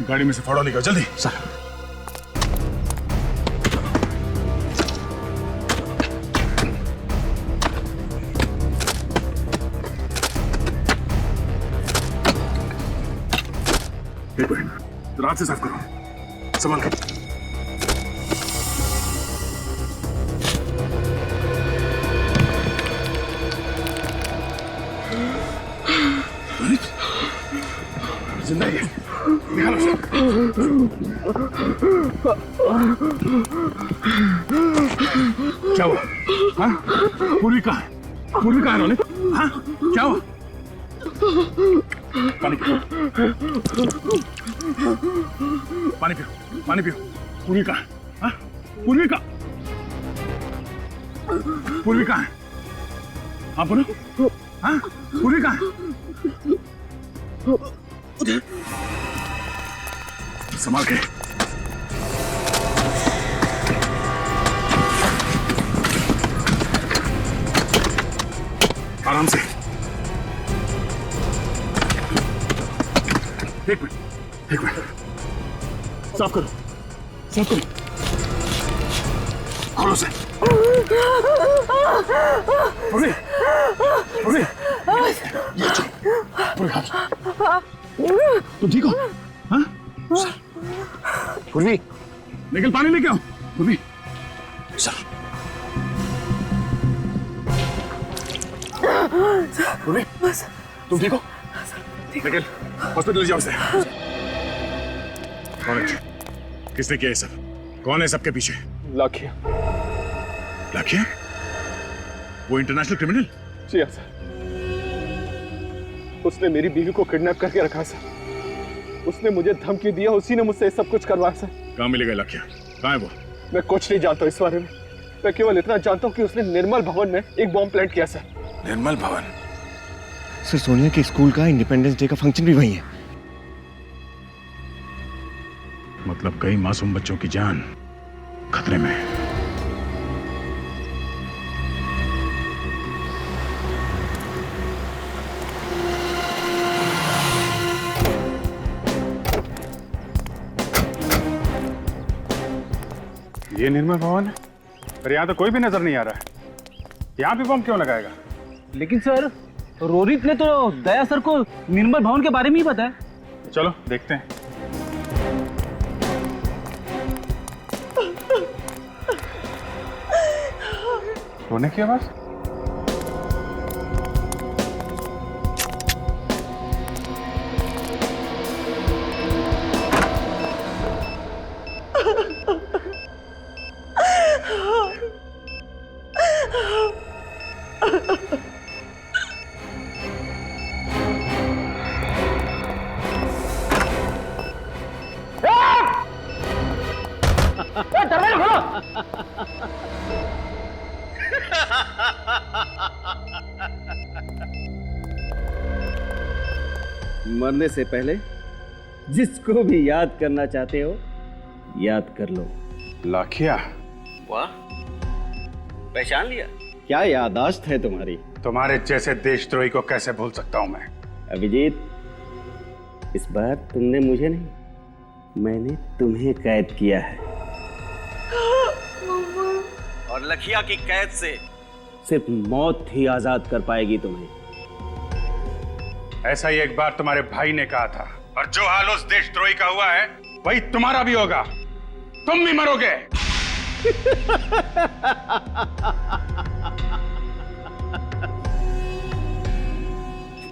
गाड़ी में से फाड़ा निकाल जल्दी। सर एक मिनट, रात से साफ करो, संभाल कर। जिंदा ही है, निकालो उसे। क्या हुआ? हाँ? पूर्वी कहाँ है? पूर्वी कहाँ है रोनित? हाँ? क्या हुआ? पानी पियो, पानी पियो, पानी पियो। पूर्वी कहाँ है? हाँ? पूर्वी कहाँ? पूर्वी कहाँ है? हाँ बोलो। हाँ? पूर्वी कहाँ है? संभाल के। आराम से। एक मिनट। साफ करो। खोलो से। पूर्वी। ये चलो। पूर्वी हाथ। तुम ठीक हो? हाँ? पूर्वी, निकल पानी लेके आओ। पूर्वी, सर। पूर्वी, तुम ठीक हो? निकल, हॉस्पिटल ले जाओ इसे। कौन है? किसने किया ये सब? कौन है सबके पीछे? लाखिया। लाखिया? वो इंटरनेशनल क्रिमिनल? जी हाँ सर। उसने मेरी बीवी को किडनैप करके रखा सर। उसने मुझे धमकी दिया, उसी ने मुझसे सब कुछ करवाया सर। कहाँ मिलेगा लाखिया? कहाँ है वो? मैं कुछ नहीं जानता इस बारे में। मैं केवल इतना जानता हूँ कि उसने निर्मल भवन में एक बॉम्ब प्लांट किया सर। निर्मल भवन? सर सोनिया के स्कूल का इंडिपेंडेंस डे का फंक्शन भी वही है। मतलब कई मासूम बच्चों की जान खतरे में है। ये निर्मल भवन है, पर यहाँ तो कोई भी नजर नहीं आ रहा है। यहाँ पे बम क्यों लगाएगा? लेकिन सर रोहित ने तो दया सर को निर्मल भवन के बारे में ही बताया। चलो देखते हैं। रोने की आवाज? दरवाजा खोलो। मरने से पहले जिसको भी याद करना चाहते हो याद कर लो। लाखिया। वाह, पहचान लिया? क्या याददाश्त है तुम्हारी। तुम्हारे जैसे देशद्रोही को कैसे भूल सकता हूं मैं? अभिजीत, इस बार तुमने मुझे नहीं, मैंने तुम्हें कैद किया है। और लखिया की कैद से सिर्फ मौत ही आजाद कर पाएगी तुम्हें। ऐसा ही एक बार तुम्हारे भाई ने कहा था, और जो हाल उस देशद्रोही का हुआ है वही तुम्हारा भी होगा। तुम भी मरोगे।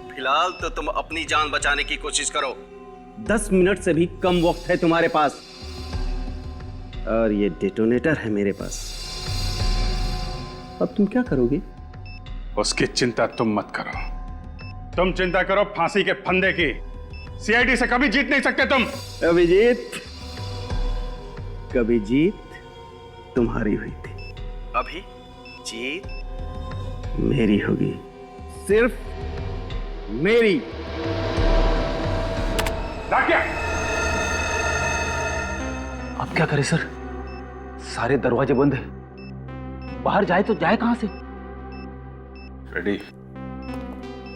फिलहाल तो तुम अपनी जान बचाने की कोशिश करो। 10 मिनट से भी कम वक्त है तुम्हारे पास, और ये डेटोनेटर है मेरे पास। अब तुम क्या करोगे? उसकी चिंता तुम मत करो। तुम चिंता करो फांसी के फंदे की। सीआईडी से कभी जीत नहीं सकते तुम। अभिजीत, कभी जीत तुम्हारी हुई थी, अभी जीत मेरी होगी, सिर्फ मेरी। अब क्या करें सर? सारे दरवाजे बंद हैं। बाहर जाए तो जाए कहां से? रेडी?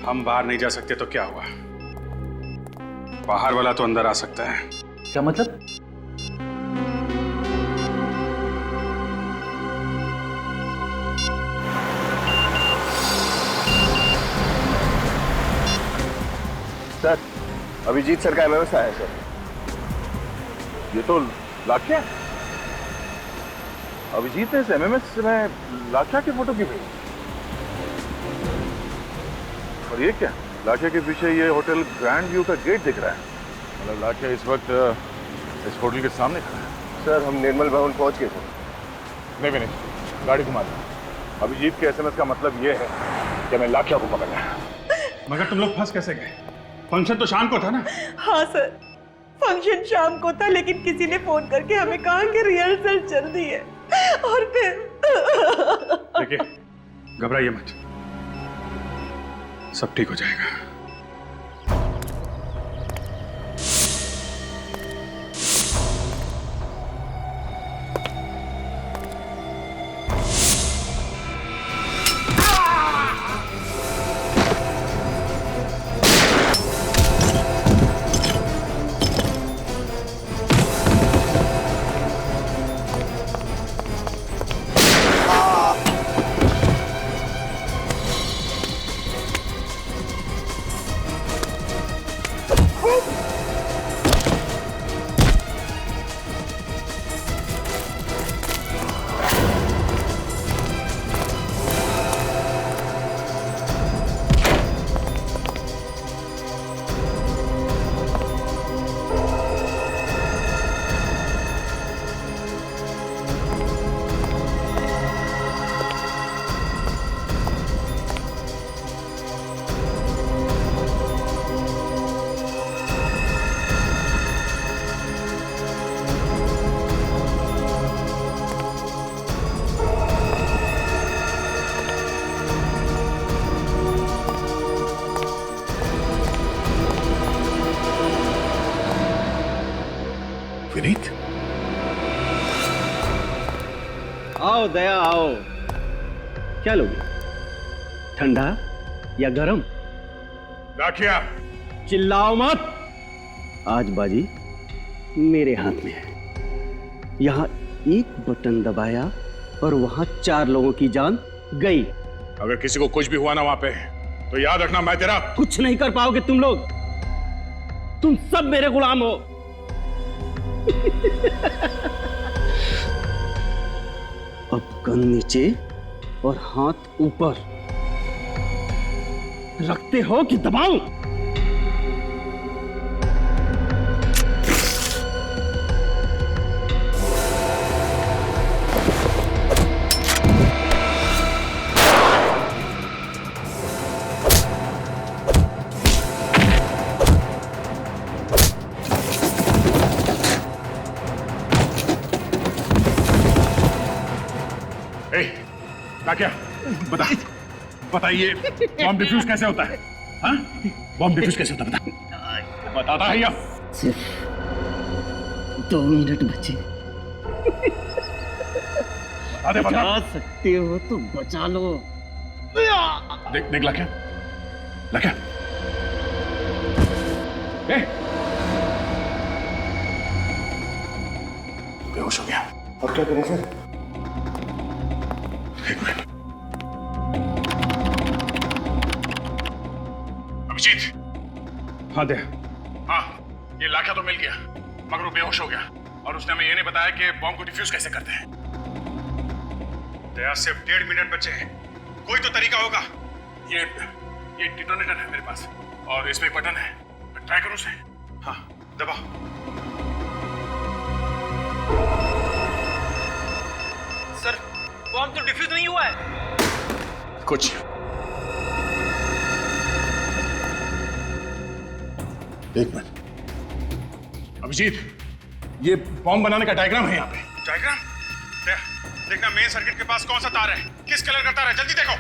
हम बाहर नहीं जा सकते तो क्या हुआ? बाहर वाला तो अंदर आ सकता है। क्या मतलब? सर, अभिजीत सर का एमएमएस आया है सर। ये तो लाखिया। अभिजीत ने इस एमएमएस में लाखिया की फोटो क्यों भेजी? और ये क्या? लाखिया के पीछे ये होटल ग्रैंड व्यू का गेट दिख रहा है। मतलब लाखिया इस वक्त इस होटल के सामने खड़ा है। सर, हम निर्मल भवन पहुंच गए थे। नहीं, गाड़ी घुमा दो। अभिजीत के एसएमएस का मतलब ये है कि हमें लाखिया को पकड़ना है। मगर तुम लोग फंस कैसे गए? फंक्शन तो शाम को था ना? हाँ सर, फंक्शन शाम को था, लेकिन किसी ने फोन करके हमें कहा कि रिहर्सल चल रही है। और फिर देखिए, घबराइए मत, सब ठीक हो जाएगा। विनीत, आओ दया आओ। क्या लोगे, ठंडा या गरम? राखिया, चिल्लाओ मत। आज बाजी मेरे हाथ में है। यहाँ एक बटन दबाया और वहां 4 लोगों की जान गई। अगर किसी को कुछ भी हुआ ना वहां पे, तो याद रखना मैं तेरा कुछ नहीं कर पाओगे तुम लोग। तुम सब मेरे गुलाम हो। अब गन नीचे और हाथ ऊपर रखते हो कि दबाऊं? क्या बताइए, बॉम्ब डिफ्यूज कैसे होता है? हाँ, बॉम्ब डिफ्यूज कैसे होता है? बताता है या? सिर्फ 2 मिनट बचे। बचा सकते हो तो बचा लो। देख लाख्या, लाख्या, बेहोश हो गया। अब क्या करें सर? एक मिनट। अभिजीत। हाँ दे। हाँ, ये लाख्या तो मिल गया, मगर वो बेहोश हो गया और उसने हमें ये नहीं बताया कि बॉम्ब को डिफ्यूज कैसे करते हैं। दया, सिर्फ 1.5 मिनट बचे हैं, कोई तो तरीका होगा। ये डिटोनेटर है मेरे पास और इसमें एक बटन है, ट्राई करो उसे। हाँ, दबा। सर, बॉम्ब तो डिफ्यूज नहीं हुआ है। कुछ एक मिनट। अभिजीत, ये बॉम्ब बनाने का डायग्राम है यहाँ पे। डायग्राम? देखना मेन सर्किट के पास कौन सा तार है, किस कलर का तार है, जल्दी देखो।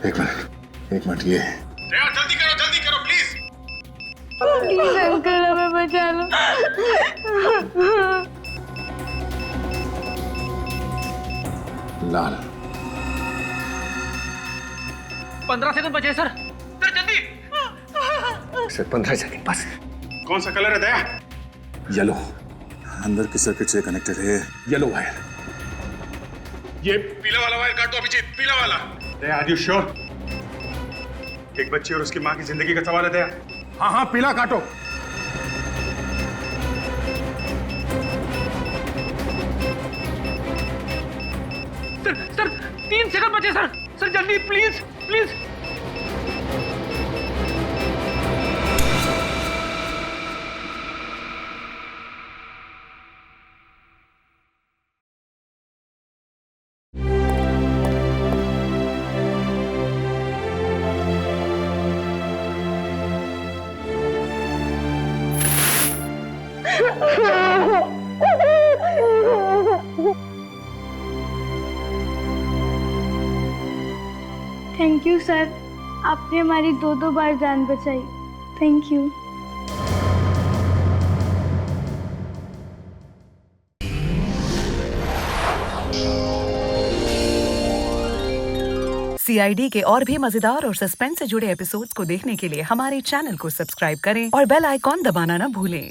एक मिनट ये जल्दी करो प्लीज। प्लीज अंकल, हमें बचा लो। 15 सेकंड बचे सर। सर जल्दी। सिर्फ 15 सेकंड बस। कौन सा कलर है दया? येलो। अंदर की सर्किट से कनेक्टेड है येलो वायर। ये पीला वाला वायर काट दो अभिजीत, पीला वाला। दया, आर यू श्योर? एक बच्ची और उसकी माँ की जिंदगी का सवाल है दया। हाँ, पीला काटो। सर 3 सेकंड बचे सर। सर जल्दी please please. Thank you sir, आपने हमारी 2 बार जान बचाई। Thank you. CID के और भी मजेदार और सस्पेंस से जुड़े एपिसोड्स को देखने के लिए हमारे चैनल को सब्सक्राइब करें और बेल आइकॉन दबाना ना भूलें।